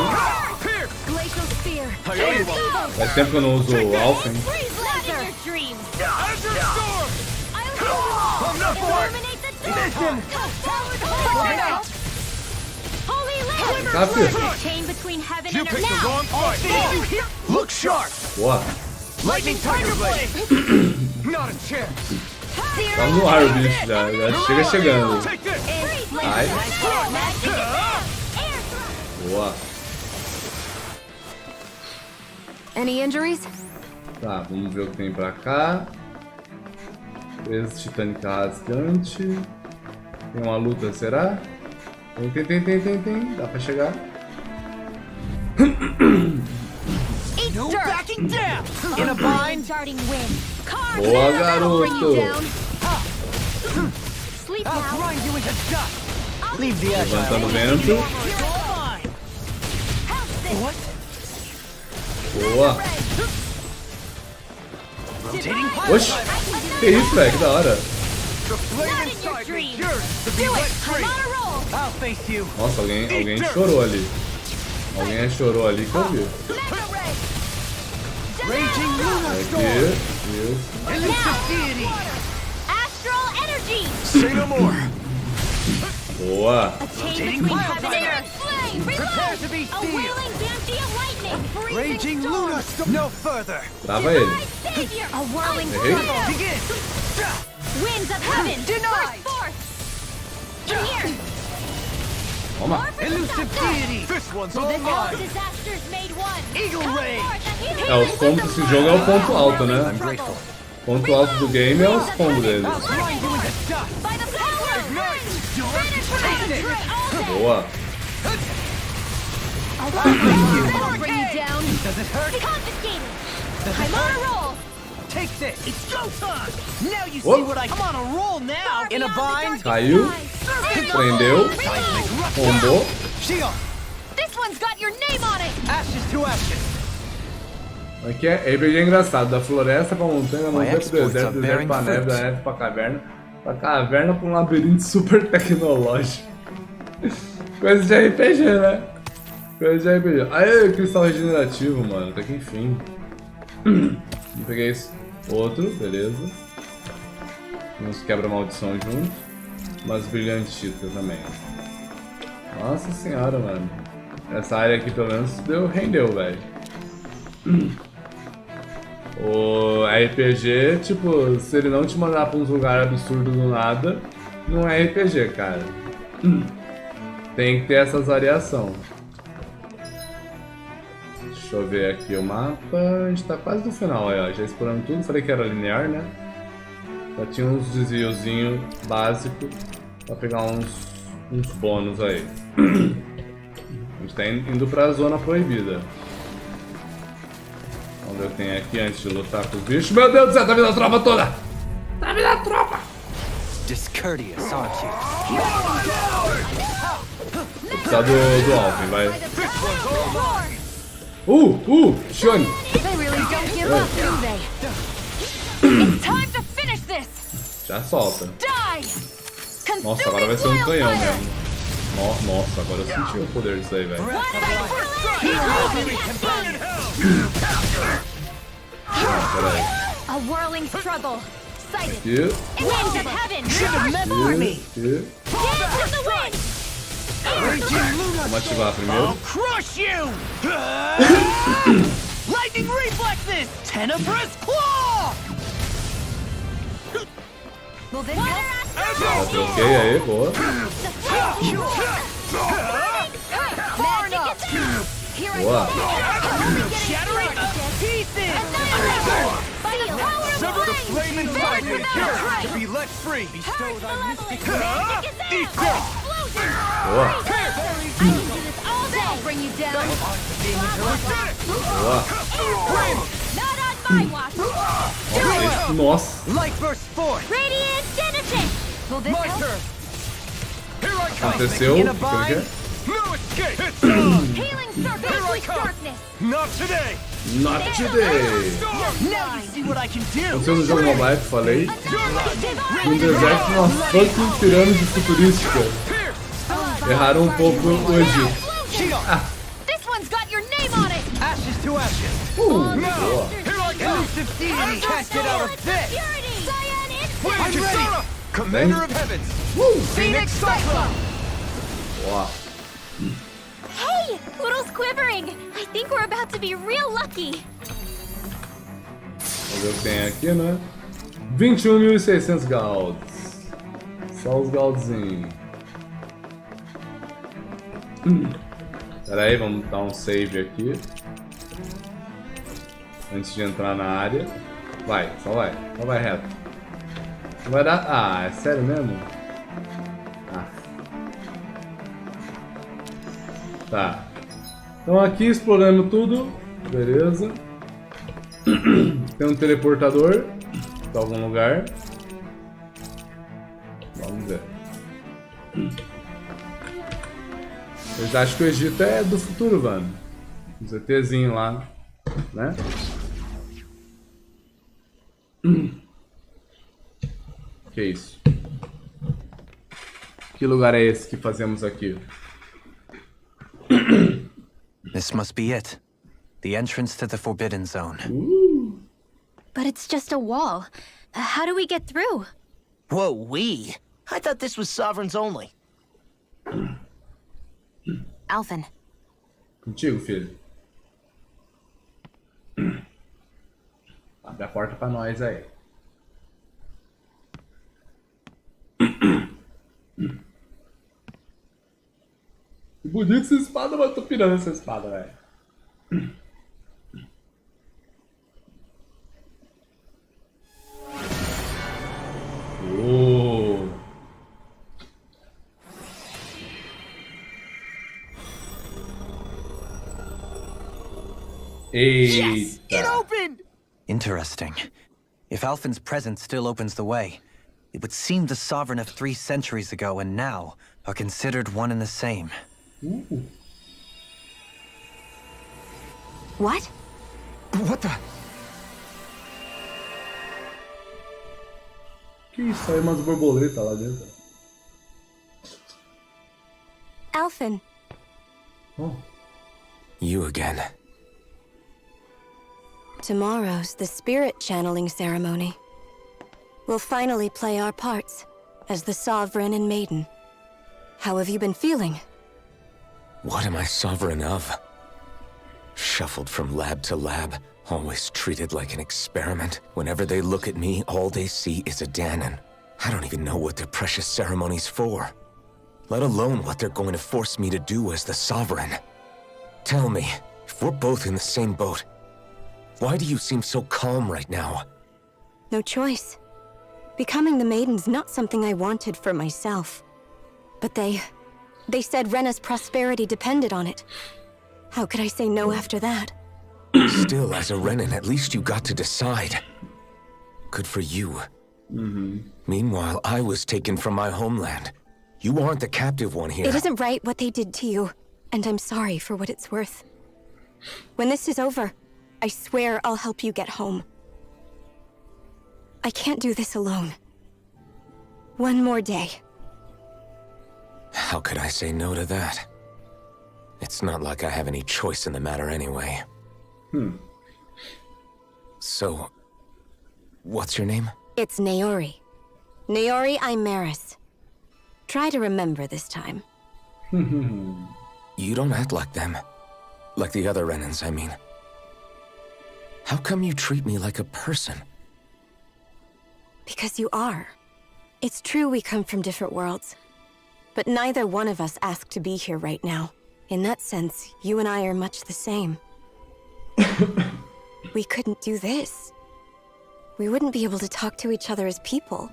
Glacial spear. Faz tempo que eu não uso o Alpha, hein? Freeze not in your dreams. I'll heal you all. Illuminate the dark. Holy land. Tá, filho. The chain between heaven You and picked the earth. wrong fight. Look sharp. Boa. Lightning tiger blade. Not a chance. Tá no ar o bicho já. Já chega chegando. Take this. Ai. Magic air thrust. Boa. Any injuries? Tá, vamos ver o que tem pra cá. Presa titânica rasgante. Tem uma luta, será? Tem. Dá pra chegar. No backing down. In a bind. Darting wind. Carve Boa, that'll bring you garoto. down. Sleep I'll now. grind you into dust. Leave the agile. Levantando o vento. What? Boa. Rotating Oxi. Que isso, velho? Que da hora. The flame Not in your inside me dreams. yearns to be Do wet it. I'm free. on a roll. I'll face you. Nossa, alguém chorou ali. Alguém chorou ali que eu vi. Mega ray. Raging lunar Aqui. storm. Isso. Elusive deity. Astral energy. Say no more. Boa. A chain between heaven and earth. Flame. Prepare to be A sealed. wailing banshee of lightning. Raging lunar storm. No further. Trava ele. Divine savior. A whirling Errei. struggle. Begin. Winds of heaven. Denied. Burst forth. In here. Toma. Elusive deity. This one's all All mine. disasters made one. Eagle Come ray. forth, a healing É, os combos desse jogo é o ponto alto, né? struggle. Ponto alto do game é os combos deles. I'll grind you into dust. By the power of Ignite. finish with a drink. Boa. That'll bring you down. Does it hurt? Confiscated. I'm on a roll. Take this. It's go time. Now you see Whoop. what I'm on a roll now. In a bind. Caiu. Prendeu. Tombou. Shield. This one's got your name on it. Ashes to ashes. Aqui é RPG engraçado. Da floresta pra montanha, da montanha pro exports deserto, are do deserto bearing pra neve, fruit. da neve pra caverna. Da caverna pra um labirinto super tecnológico. Coisa de RPG, né? Coisa de RPG. Aê, cristal regenerativo, mano. Até que enfim. Peguei esse outro, beleza. Uns quebra-maldição junto. Umas brilhantitas também. Nossa senhora, mano. Essa área aqui pelo menos rendeu, velho. O RPG, tipo, se ele não te mandar pra uns lugares absurdos do nada, não é RPG, cara. Tem que ter essas variações. Deixa eu ver aqui o mapa. A gente tá quase no final aí, ó. Já explorando tudo. Falei que era linear, né? Só tinha uns desviozinhos básicos pra pegar uns bônus aí. A gente tá indo pra Zona Proibida. Vamos ver o que tem aqui antes de lutar com os bichos. Meu Deus do céu, tá vindo a tropa toda! Tá vindo a tropa! Discourteous, aren't you? Vou precisar do Alvin, vai. Shone! They really don't give up, do they? It's time to finish this. Já solta. Die. Nossa, agora vai ser um canhão mesmo. Nossa, agora eu senti o poder disso aí, velho. Peraí. A whirling struggle. Sighted. Aqui. Winds of heaven. Should have messed with me. Aqui. Dance in the wind. Vamos ativar primeiro. I'll crush you! Lightning reflexes! Tenebrous claw! Will this help? Tá, troquei aí, boa. Boa. Shattering the pieces! By the power of the flame inside me! To be let free! Bestow thy mystic Eat this! Boa. I can do this all day! I'll bring you down! Boa. Not on my watch! Esse, nossa. Light burst forth! Radiant Genesis! Will this My help? turn! Here I come! Aconteceu. In a O que que bind? é? No escape! It's on! Healing circle! Here I With come. darkness! Not today! Not today. Now you see what I can do! Aconteceu no jogo mobile que falei. No deserto, uma fucking pirâmide futurística. Erraram um pouco o Egito. This one's got your name on it! Ashes to ashes! Boa. Here I come! Elusive deity can't get out of this! I'm ready! Commander of heavens! Phoenix Cyclone! Boa. Hey! Poodle's quivering! I think we're about to be real lucky! Vamos ver o que tem aqui, né? 21.600 galds. Só os galdzinhos. Pera aí, vamos dar um save aqui. Antes de entrar na área. Vai, só vai. Só vai reto. Não vai dar... Ah, é sério mesmo? Ah. Tá. Então aqui explorando tudo. Beleza. Tem um teleportador pra algum lugar. Vamos ver. Eles acham que o Egito é do futuro, mano. Os ETzinhos lá, né? Que isso? Que lugar é esse que fazemos aqui? This must be it. The entrance to the Forbidden Zone. But it's just a wall. How do we get through? Whoa, we? I thought this was sovereigns only. Alvin, Contigo, filho. Abre a porta pra nós aí. Que bonito essa espada, mas eu tô pirando essa espada, velho. Yes! It Eita. opened! Interesting. If Alphen's presence still opens the way, it would seem the sovereign of 3 centuries ago and now are considered one and the same. what? What the? Que isso? Saiu umas borboletas lá dentro. Alvin, Oh. You again. tomorrow's the spirit channeling ceremony. We'll finally play our parts as the Sovereign and Maiden. How have you been feeling? What am I sovereign of? Shuffled from lab to lab, always treated like an experiment. Whenever they look at me, all they see is a Danon. I don't even know what their precious ceremony's for. Let alone what they're going to force me to do as the Sovereign. Tell me, if we're both in the same boat, why do you seem so calm right now? No choice. Becoming the Maiden's not something I wanted for myself. But they said Rena's prosperity depended on it. How could I say no after that? Still, as a Renan, at least you got to decide. Good for you. Meanwhile, I was taken from my homeland. You aren't the captive one here. It isn't right what they did to you, and I'm sorry for what it's worth. When this is over, I swear I'll help you get home. I can't do this alone. One more day. How could I say no to that? It's not like I have any choice in the matter anyway. So, what's your name? It's Naori. Naori Imaris. Try to remember this time. You don't act like them. Like the other Renans, I mean. How come you treat me like a person? Because you are. It's true we come from different worlds. But neither one of us asked to be here right now. In that sense, you and I are much the same. We couldn't do this. We wouldn't be able to talk to each other as people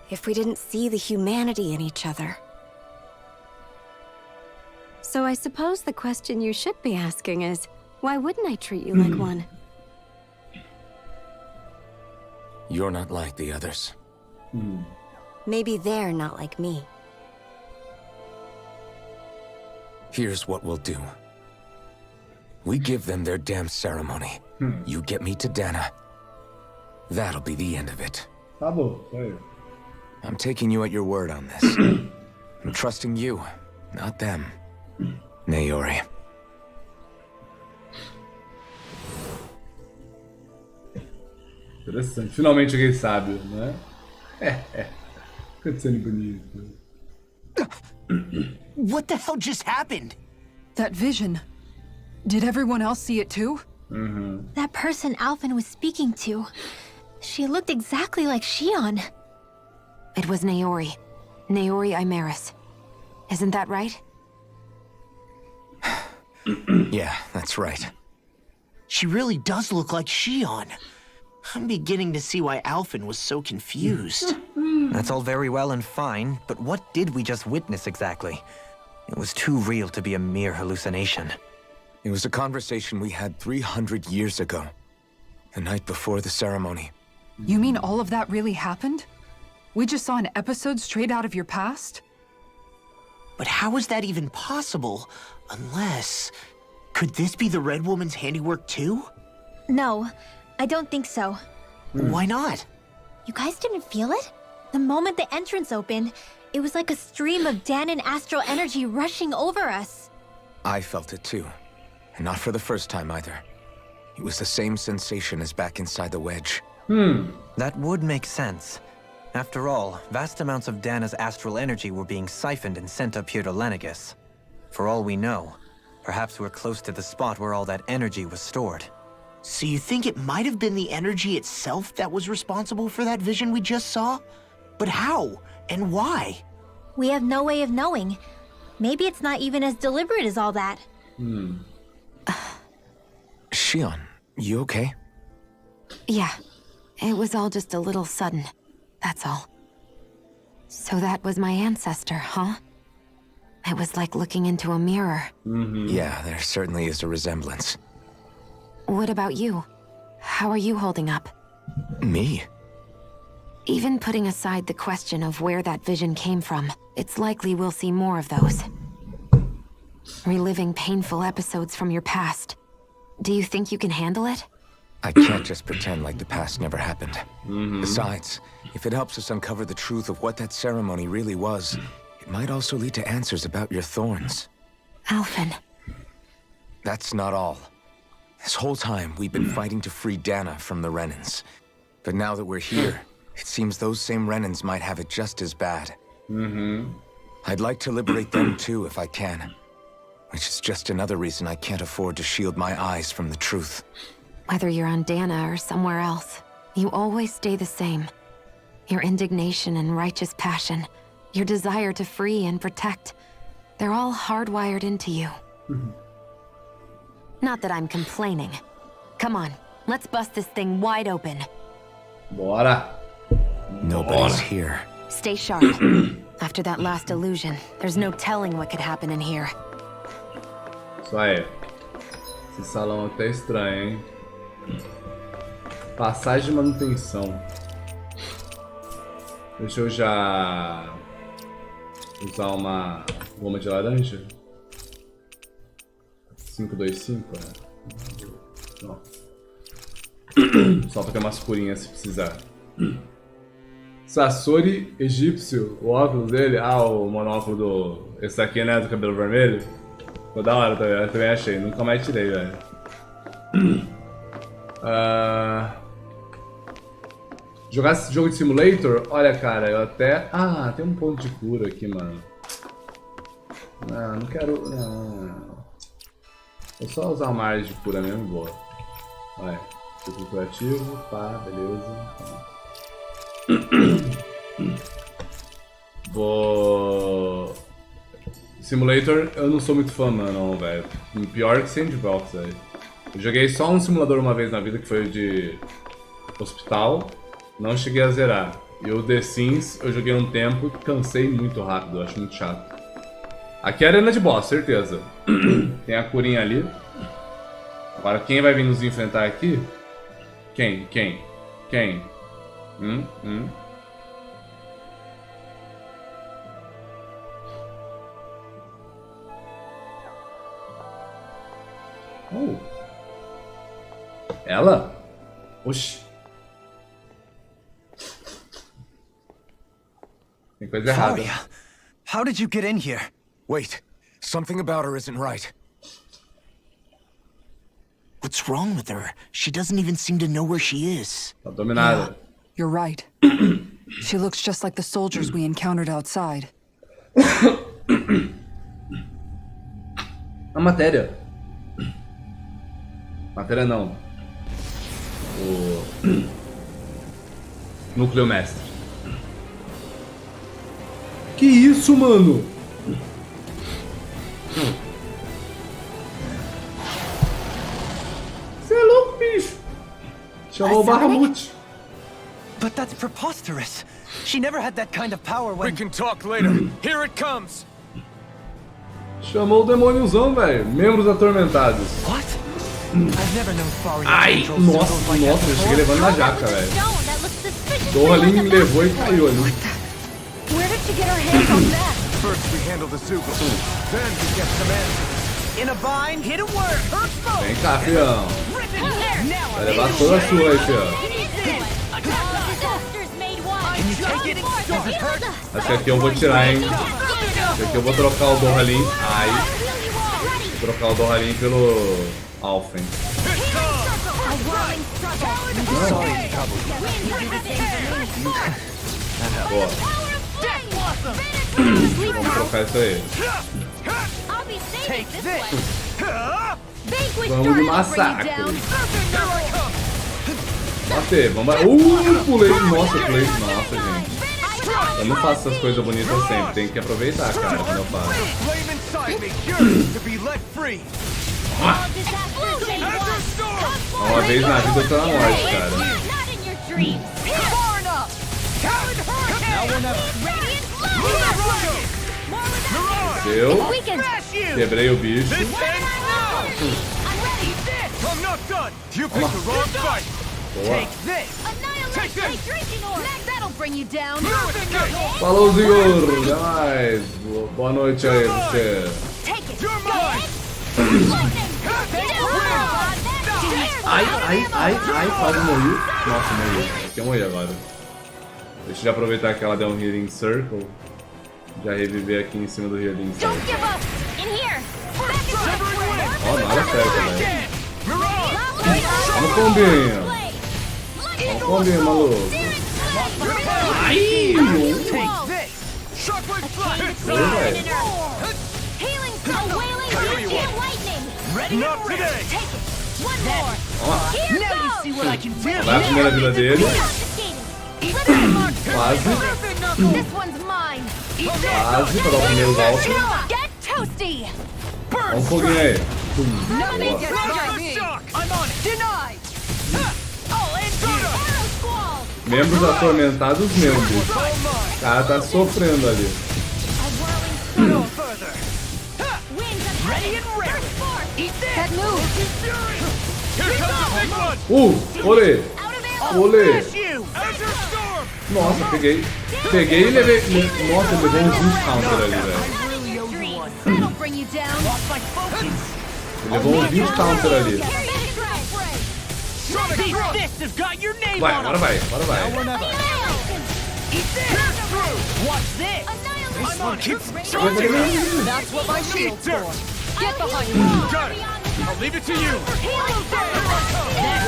if we didn't see the humanity in each other. So I suppose the question you should be asking is, why wouldn't I treat you like one? You're not like the others. Maybe they're not like me. Here's what we'll do. We give them their damn ceremony. You get me to Dana. That'll be the end of it. Tá bom, foi. I'm taking you at your word on this. I'm trusting you, not them. Naori. Interessante. Finalmente alguém sábio, né? Fica sendo bonito. What the hell just happened? That vision. Did everyone else see it too? That person Alphen was speaking to, she looked exactly like Shion. It was Naori. Naori Imeris. Isn't that right? Yeah, that's right. She really does look like Shion. I'm beginning to see why Alphen was so confused. That's all very well and fine, but what did we just witness exactly? It was too real to be a mere hallucination. It was a conversation we had 300 years ago. The night before the ceremony. You mean all of that really happened? We just saw an episode straight out of your past? But how is that even possible? Unless... Could this be the Red Woman's handiwork too? No, I don't think so. Why not? You guys didn't feel it? The moment the entrance opened, it was like a stream of Danon astral energy rushing over us. I felt it too. And not for the first time either. It was the same sensation as back inside the wedge. That would make sense. After all, vast amounts of Dana's astral energy were being siphoned and sent up here to Lenegus. For all we know, perhaps we're close to the spot where all that energy was stored. So you think it might have been the energy itself that was responsible for that vision we just saw? But how? And why? We have no way of knowing. Maybe it's not even as deliberate as all that. Shion, you okay? Yeah. It was all just a little sudden. That's all. So that was my ancestor, huh? It was like looking into a mirror. Yeah, there certainly is a resemblance. What about you? How are you holding up? Me? Even putting aside the question of where that vision came from, it's likely we'll see more of those. Reliving painful episodes from your past. Do you think you can handle it? I can't just pretend like the past never happened. Besides, if it helps us uncover the truth of what that ceremony really was, it might also lead to answers about your thorns. Alphen. That's not all. This whole time, we've been fighting to free Dana from the Renans. But now that we're here, it seems those same Renans might have it just as bad. I'd like to liberate them too if I can. Which is just another reason I can't afford to shield my eyes from the truth. Whether you're on Dana or somewhere else, you always stay the same. Your indignation and righteous passion, your desire to free and protect, they're all hardwired into you. Not that I'm complaining. Come on, let's bust this thing wide open. Bora. Nobody's here. Stay sharp. After that last illusion, there's no telling what could happen in here. Isso aí. Esse salão até é estranho, hein? Passagem de manutenção. Deixa eu já usar uma goma de laranja. 525, Não. Só pra ter umas curinhas se precisar. Sasori egípcio, o óculos dele. Ah, o monóculo do... Esse aqui, né, do cabelo vermelho. Ficou da hora, eu também achei. Nunca mais tirei, velho. Jogar esse jogo de simulator? Olha, cara, eu até... Ah, tem um ponto de cura aqui, mano. Não quero... Não. Vou só usar uma área de cura mesmo, boa. Vai. Ciclo curativo, pá, beleza. Vou... Simulator, eu não sou muito fã, não, velho. Pior que Sandbox, velho. Eu joguei só um simulador uma vez na vida, que foi o de hospital. Não cheguei a zerar. E o The Sims, eu joguei um tempo e cansei muito rápido, eu acho muito chato. Aqui é a arena de boss, certeza. Tem a curinha ali. Agora quem vai vir nos enfrentar aqui? Quem? Oh. Ela? Oxi. Tem coisa errada. Gloria, how did you get in here? Wait, something about her isn't right. What's wrong with her? She doesn't even seem to know where she is. Tá dominada. You're right. She looks just like the soldiers we encountered outside. A matéria. Matéria não. O núcleo mestre. Que isso, mano? Você é louco, bicho. Chamou o Bahamut. But that's preposterous. She never had that kind of power We when... can talk later. Here it comes. Chamou o demôniozão, velho. Membros atormentados. What? I've never known Faria Ai, control nossa, symbols like that eu cheguei before. levando na jaca, velho. Stone that looks suspiciously Dor ali like me a levou e caiu ali. Where did she get her hands on that? First we handle the Zugo, then we get some answers. In a bind, hit a word. Hurt smoke. Vem cá, fião. Vai levar toda a sua aí, fião. Can you take it? Does it hurt? Acho que aqui eu vou tirar, hein. Esse aqui eu vou trocar o Dorhalin. Ai. Vou trocar o Dorhalin pelo Alphen. Boa. Vamos trocar isso aí. Vamos de massacre. Bater, vamos. Pulei. Nossa, pulei. Nossa, gente. Eu não faço essas coisas bonitas sempre. Tem que aproveitar, cara, quando eu faço. Flame inside me yearns to be let free. Uma vez na vida eu tô na morte, cara. Deu. Quebrei o bicho. I'm not done. You picked the wrong fight. Boa. Take this. That'll bring you down. Falou, Zigor. Até mais. Boa noite aí, você. You're mine. Ai, quase morri. Nossa, morri. Acho que eu morri agora. Deixa eu aproveitar que ela deu um Healing Circle. Já reviver aqui em cima do Healing Circle. Ó, nada certo, velho. Vamos combinho. Vamos combinho, maluco. Ai! Foi, velho. Not today. Vai a primeira vida dele. Quase. Quase pra dar o primeiro golpe. Dá um foguinho aí. Membros atormentados, membros. O cara tá sofrendo ali. Olê! Olê! Nossa, peguei. Peguei e levei. Nossa, levou uns 20 counter ali, velho. Ele levou uns 20 counter ali. Vai, agora vai, agora vai. I'll leave it to you.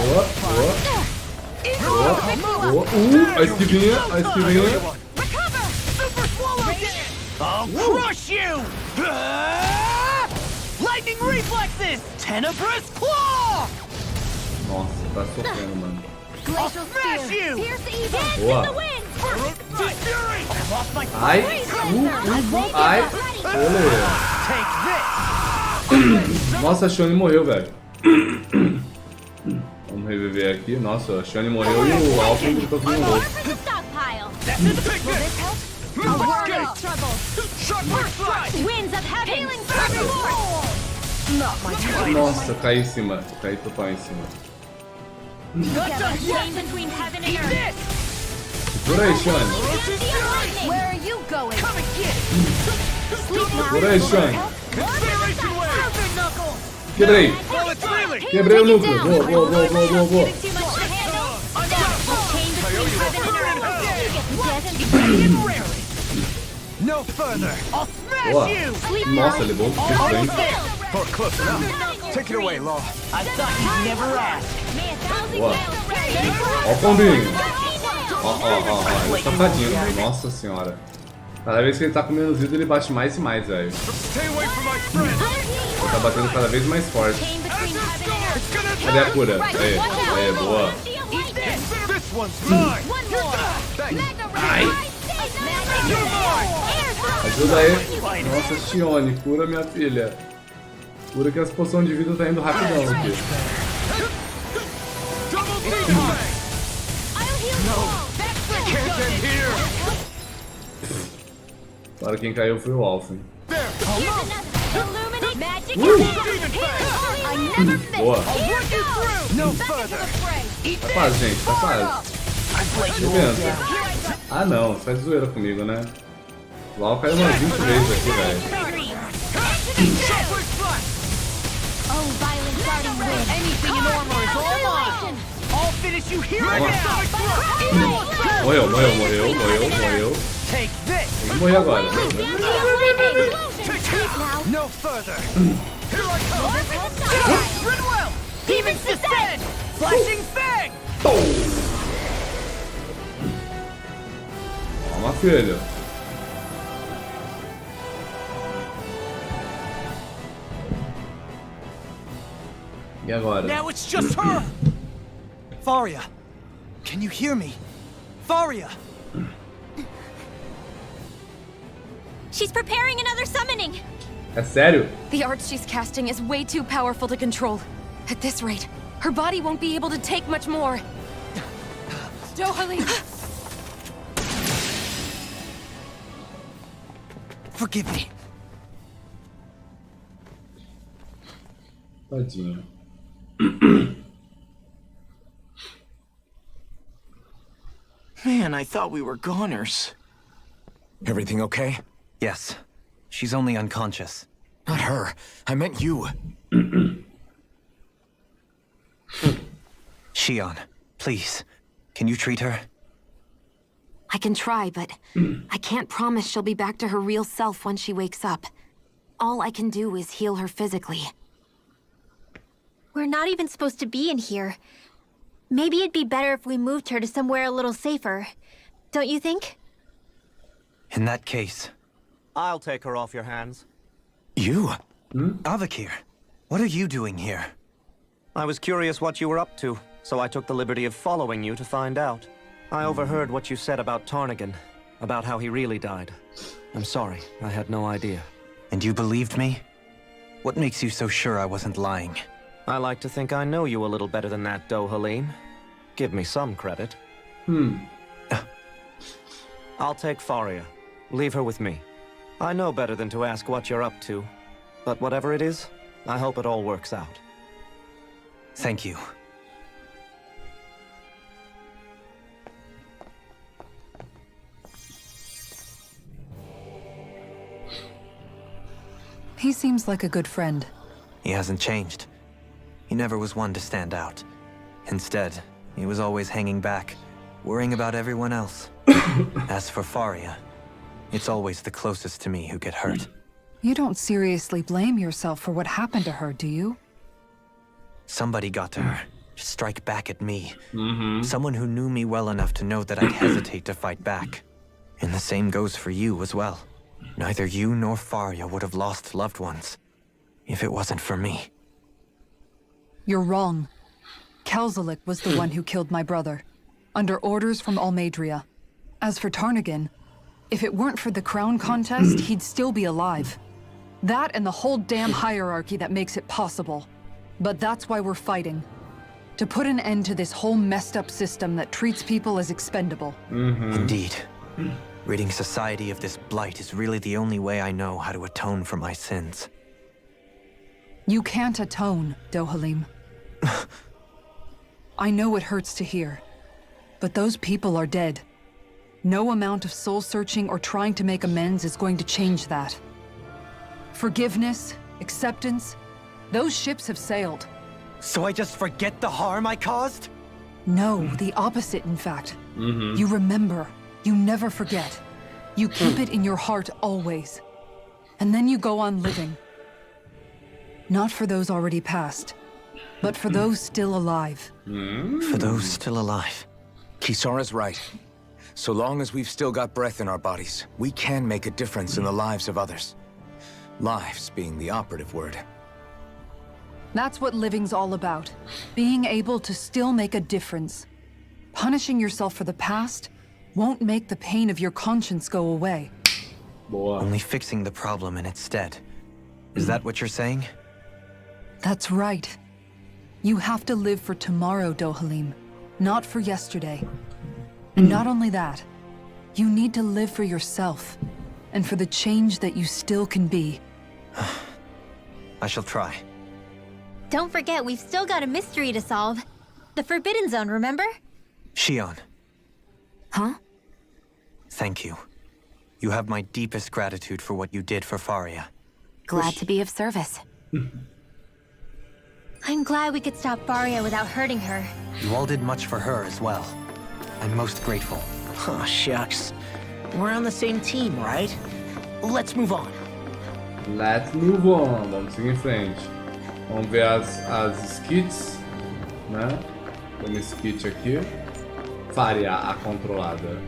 Boa, boa. Boa. A esquivinha, a esquivinha. I'll crush you! Lightning reflexes! Tenebrous claw! Nossa, tá sofrendo, mano. I'll smash you! Pierce evil! Dance Boa. in the wind! Fury! I lost my Ai, ai, olê. Take this! Nossa, a Shone morreu, velho. Vamos reviver aqui. Nossa, a Shone morreu e o Alphen gritou que não morreu. For the stockpile! Take this! A world of trouble! Sharp strike! Winds of heaven! Healing circle! Not my type! Nossa, caí em cima. Caí total em cima. Chain between heaven and earth! Por aí, Shone. Where are you going? Come and get it! Sleep now! Por aí, Shone. Incineration wave! Super knuckle! Quebrei. While it's reeling! Quebrei o núcleo. Boa. Too much to handle! Chain between heaven and earth! You get the death! No further! I'll smash Boa. you! Nossa, ele levou o bem. Or close enough. Take it away, Law. I thought you'd never ask. May a thousand Boa. gales Ó o pombinho. Ó. Ele tá tadinho. Nossa senhora. Cada vez que ele tá com menos vida, ele bate mais e mais, velho. Stay away from my friend! Ele tá batendo cada vez mais forte. Chain between heaven and earth! Cadê a cura? Aí, boa. Eat this! This one's mine! One more! Thanks. Ai. Ajuda aí. Nossa, Shione, cura minha filha. Cura que as poções de vida tá indo rapidão aqui. Double defense! Can't end here! Agora quem caiu foi o Alphen. There! Illuminate magic! I never miss! Boa. No further! Tá quase, gente. Tá quase. Arrebenta. Ah, não. Você faz zoeira comigo, né? O Al caiu umas 20 vezes aqui, velho. Oh, violent darting wind! Anything in armor is all mine! I'll finish you here and Vamos now! Morreu. Take this! Vou morrer agora. No further! Here I come! Rinwell! Demons descend! Flashing fang! Calma, filho. E agora? Now it's just her! Faria! Can you hear me? Faria! She's preparing another summoning! É sério? The art she's casting is way too powerful to control. At this rate, her body won't be able to take much more. Dohalim! Forgive me. Tadinho. Man, I thought we were goners. Everything okay? Yes. She's only unconscious. Not her. I meant you. Shion, please. Can you treat her? I can try, but I can't promise she'll be back to her real self when she wakes up. All I can do is heal her physically. We're not even supposed to be in here. Maybe it'd be better if we moved her to somewhere a little safer. Don't you think? In that case, I'll take her off your hands. you? Avakir, what are you doing here? I was curious what you were up to, so I took the liberty of following you to find out. I overheard what you said about Tarnigan, about how he really died. I'm sorry, I had no idea. And you believed me? What makes you so sure I wasn't lying? I like to think I know you a little better than that, Dohalim. Give me some credit. I'll take Faria. Leave her with me. I know better than to ask what you're up to. But whatever it is, I hope it all works out. Thank you. He seems like a good friend. He hasn't changed. He never was one to stand out. Instead, he was always hanging back, worrying about everyone else. As for Faria, it's always the closest to me who get hurt. You don't seriously blame yourself for what happened to her, do you? Somebody got to her, to strike back at me. Someone who knew me well enough to know that I'd hesitate to fight back. And the same goes for you as well. Neither you nor Faria would have lost loved ones if it wasn't for me. You're wrong. Kelzelik was the one who killed my brother, under orders from Almadria. As for Tarnagin, if it weren't for the crown contest, he'd still be alive. That and the whole damn hierarchy that makes it possible. But that's why we're fighting. To put an end to this whole messed up system that treats people as expendable. Indeed. Ridding society of this blight is really the only way I know how to atone for my sins. You can't atone, Dohalim. I know it hurts to hear, but those people are dead. No amount of soul-searching or trying to make amends is going to change that. Forgiveness, acceptance, those ships have sailed. So I just forget the harm I caused? No, the opposite, in fact. You remember. You never forget. You keep it in your heart always. And then you go on living. Not for those already past, but for those still alive. For those still alive. Kisara's right. So long as we've still got breath in our bodies, we can make a difference in the lives of others. Lives being the operative word. That's what living's all about. Being able to still make a difference. Punishing yourself for the past won't make the pain of your conscience go away. Boa. Only fixing the problem in its stead. Is that what you're saying? That's right. You have to live for tomorrow, Dohalim, not for yesterday. And not only that, you need to live for yourself, and for the change that you still can be. I shall try. Don't forget, we've still got a mystery to solve. The Forbidden Zone, remember? Shion, Huh? thank you. You have my deepest gratitude for what you did for Faria. Glad to be of service. I'm glad we could stop Faria without hurting her. You all did much for her as well. I'm most grateful. Oh, shucks. We're on the same team, right? Let's move on. Let's move on. Vamos seguir em frente. Vamos ver as skits, né? Tem uma skit aqui. Faria, a controlada.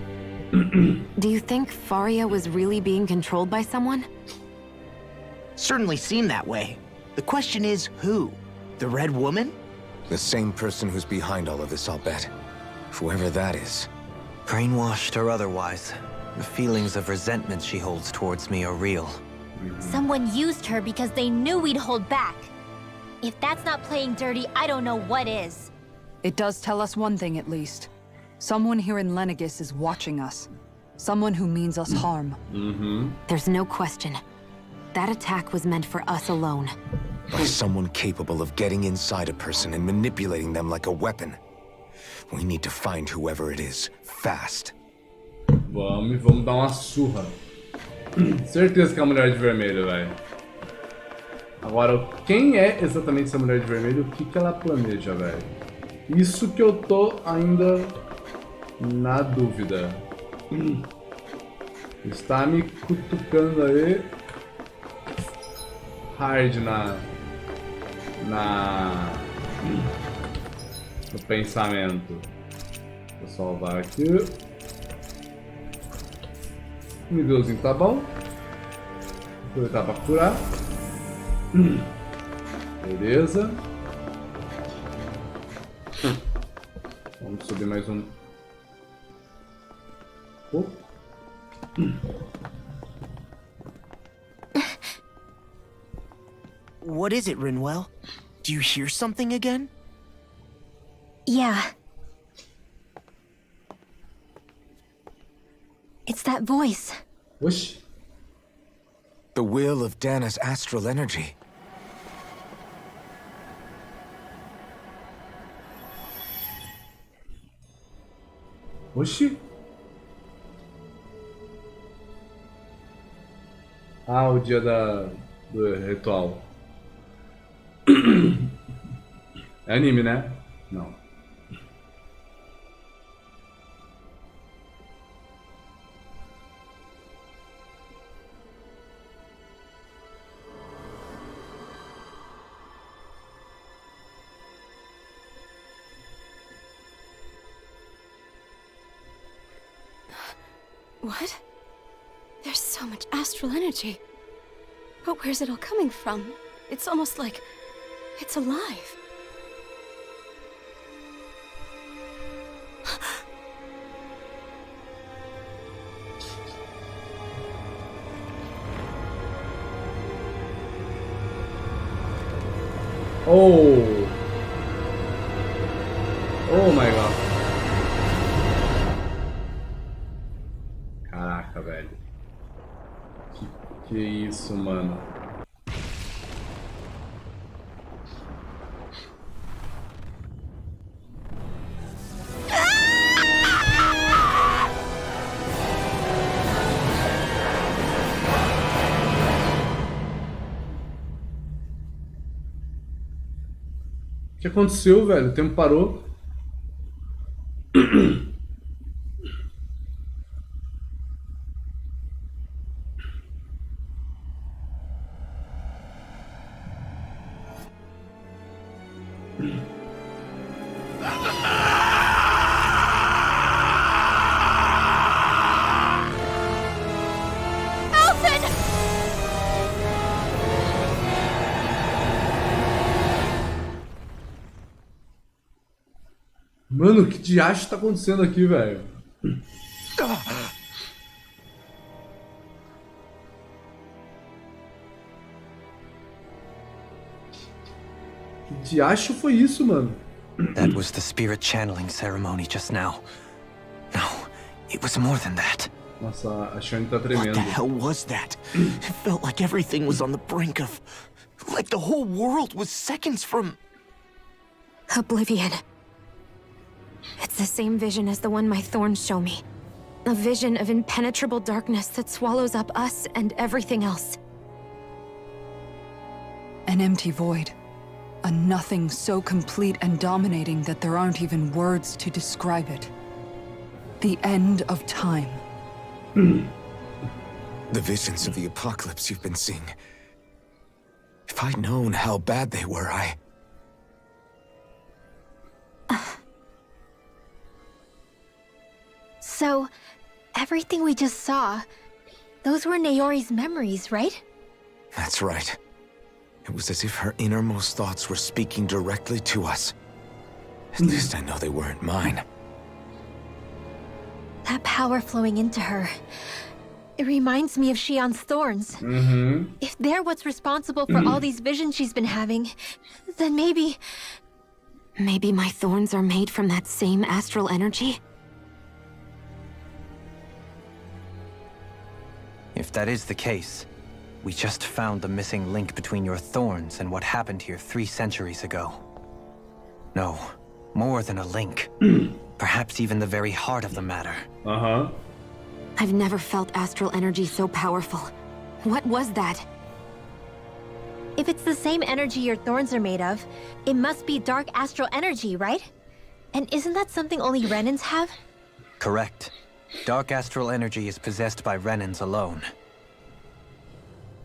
Do you think Faria was really being controlled by someone? Certainly seemed that way. The question is, who? The Red Woman? The same person who's behind all of this, I'll bet. Whoever that is. Brainwashed or otherwise, the feelings of resentment she holds towards me are real. Someone used her because they knew we'd hold back. If that's not playing dirty, I don't know what is. It does tell us one thing at least. Someone here in Lenegis is watching us. Someone who means us harm. There's no question. That attack was meant for us alone. By someone capable of getting inside a person and manipulating them like a weapon. We need to find whoever it is, fast. Vamos dar uma surra. Certeza que é a mulher de vermelho, velho. Agora, quem é exatamente essa mulher de vermelho? O que ela planeja, velho? Isso que eu tô ainda na dúvida. Está me cutucando aí. Hard no pensamento. Vou salvar aqui. O nívelzinho tá bom. Vou aproveitar para curar. Beleza. Vamos subir mais um. What is it, Rinwell? Do you hear something again? Yeah. It's that voice. Oxi. The will of Dana's astral energy. Oxi. Ah, o dia do ritual. É anime, né? Não. What? There's so much astral energy. But where's it all coming from? It's almost like it's alive. Oh! Oh my god. Caraca, velho. Que isso, mano. O que aconteceu, velho? O tempo parou. Mano, o que diacho tá acontecendo aqui, velho? Que diacho foi isso, mano? That was the spirit channeling ceremony just now. No, it was more than that. Nossa, a Shane tá What tremendo. the hell was that? It felt like everything was on the brink of... Like the whole world was seconds from... Oblivion. It's the same vision as the one my thorns show me. A vision of impenetrable darkness that swallows up us and everything else. An empty void. A nothing so complete and dominating that there aren't even words to describe it. The end of time. The visions of the apocalypse you've been seeing. If I'd known how bad they were, So, everything we just saw, those were Naori's memories, right? That's right. It was as if her innermost thoughts were speaking directly to us. At least I know they weren't mine. That power flowing into her. It reminds me of Shion's thorns. If they're what's responsible for all these visions she's been having, then maybe... Maybe my thorns are made from that same astral energy? If that is the case, we just found the missing link between your thorns and what happened here 3 centuries ago. No, more than a link. Perhaps even the very heart of the matter. Aham. I've never felt astral energy so powerful. What was that? If it's the same energy your thorns are made of, it must be dark astral energy, right? And isn't that something only Renans have? Correct. Dark astral energy is possessed by Renans alone.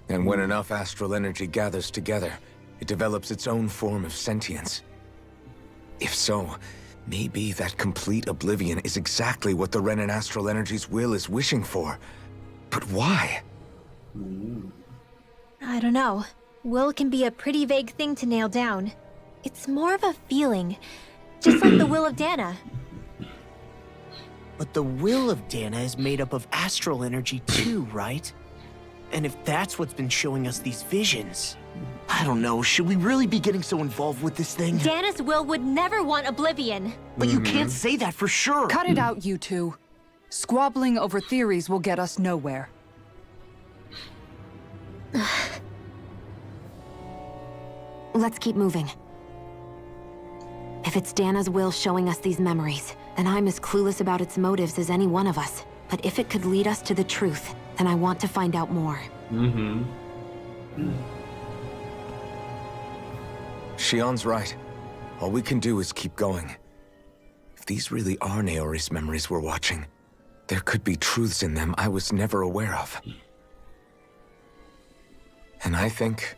And when enough astral energy gathers together, it develops its own form of sentience. If so, maybe that complete oblivion is exactly what the Renan astral energy's will is wishing for. But why? I don't know. Will can be a pretty vague thing to nail down. It's more of a feeling, just like the will of Dana. But the will of Dana is made up of astral energy too, right? And if that's what's been showing us these visions... I don't know, should we really be getting so involved with this thing? Dana's will would never want oblivion. But you can't say that for sure! Cut it out, you two. Squabbling over theories will get us nowhere. Let's keep moving. If it's Dana's will showing us these memories, then I'm as clueless about its motives as any one of us. But if it could lead us to the truth, then I want to find out more. Shion's right. All we can do is keep going. If these really are Naori's memories we're watching, there could be truths in them I was never aware of. And I think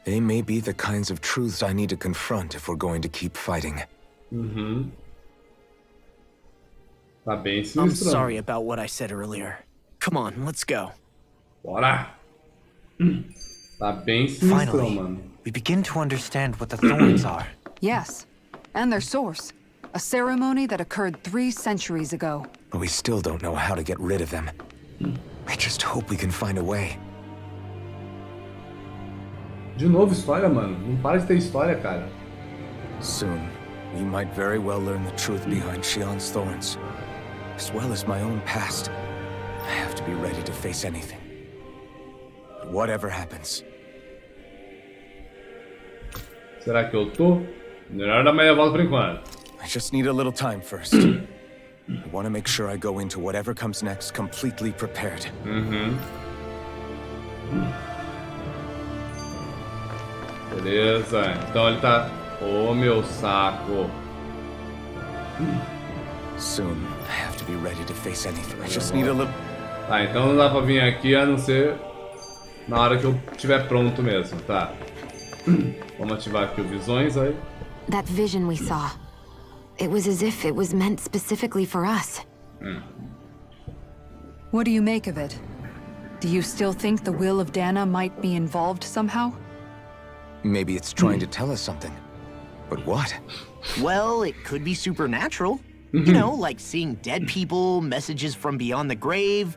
they may be the kinds of truths I need to confront if we're going to keep fighting. Tá bem I'm sinistro. sorry about what I said earlier. Come on, let's go. Bora! Tá bem sinistro, Finally, mano. we begin to understand what the thorns are. Yes, and their source. A ceremony that occurred 3 centuries ago. But we still don't know how to get rid of them. I just hope we can find a way. De novo história, mano. Não para de ter história, cara. Soon, we might very well learn the truth behind Shion's thorns, as well as my own past. I have to be ready to face anything. Whatever happens. Será que eu tô? Melhor dar meia volta por enquanto. I just need a little time first. I want to make sure I go into whatever comes next completely prepared. Beleza, então ele tá... Ô, meu saco. Soon, I have to be ready to face anything. I just need a little... Tá, então não dá pra vir aqui a não ser na hora que eu estiver pronto mesmo, tá? Vamos ativar aqui o Visões aí. That vision we saw. It was as if it was meant specifically for us. What do you make of it? Do you still think the will of Dana might be involved somehow? Maybe it's trying to tell us something. But what? Well, it could be supernatural. You know, like seeing dead people, messages from beyond the grave,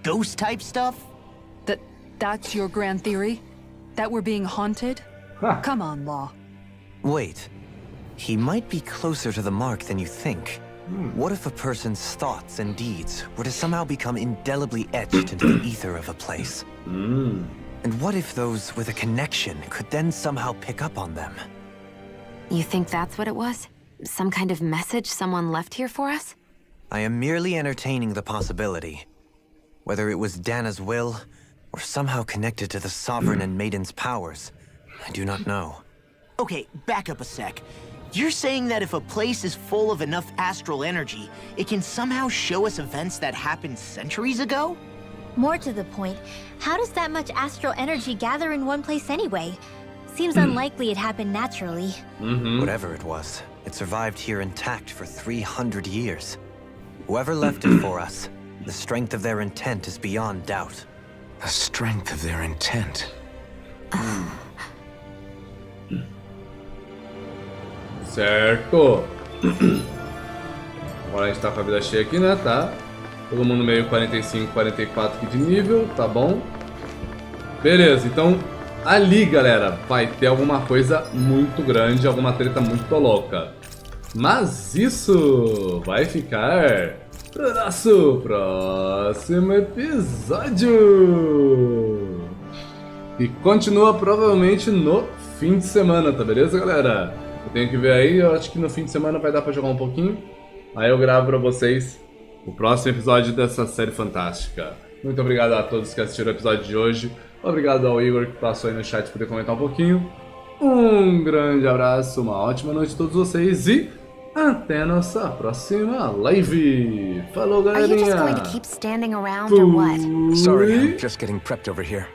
ghost-type stuff. That's your grand theory? That we're being haunted? Come on, Law. Wait. He might be closer to the mark than you think. What if a person's thoughts and deeds were to somehow become indelibly etched into the ether of a place? And what if those with a connection could then somehow pick up on them? You think that's what it was? Some kind of message someone left here for us? I am merely entertaining the possibility. Whether it was Dana's will, or somehow connected to the Sovereign and Maiden's powers, I do not know. Okay, back up a sec. You're saying that if a place is full of enough astral energy, it can somehow show us events that happened centuries ago? More to the point, how does that much astral energy gather in one place anyway? Seems unlikely it happened naturally. Whatever it was, it survived here intact for 300 years. Whoever left it for us, the strength of their intent is beyond doubt. The strength of their intent. Certo. Agora a gente tá com a vida cheia aqui, né? Tá. Todo mundo meio 45, 44 aqui de nível, tá bom? Beleza, então ali, galera, vai ter alguma coisa muito grande, alguma treta muito louca. Mas isso vai ficar pro nosso próximo episódio. E continua provavelmente no fim de semana, tá beleza, galera? Eu tenho que ver aí, eu acho que no fim de semana vai dar pra jogar um pouquinho. Aí eu gravo pra vocês o próximo episódio dessa série fantástica. Muito obrigado a todos que assistiram o episódio de hoje. Obrigado ao Igor que passou aí no chat para poder comentar um pouquinho. Um grande abraço, uma ótima noite a todos vocês e até nossa próxima live. Falou, galerinha. Are you just going to keep standing around or what? Sorry, I'm just getting prepped over here.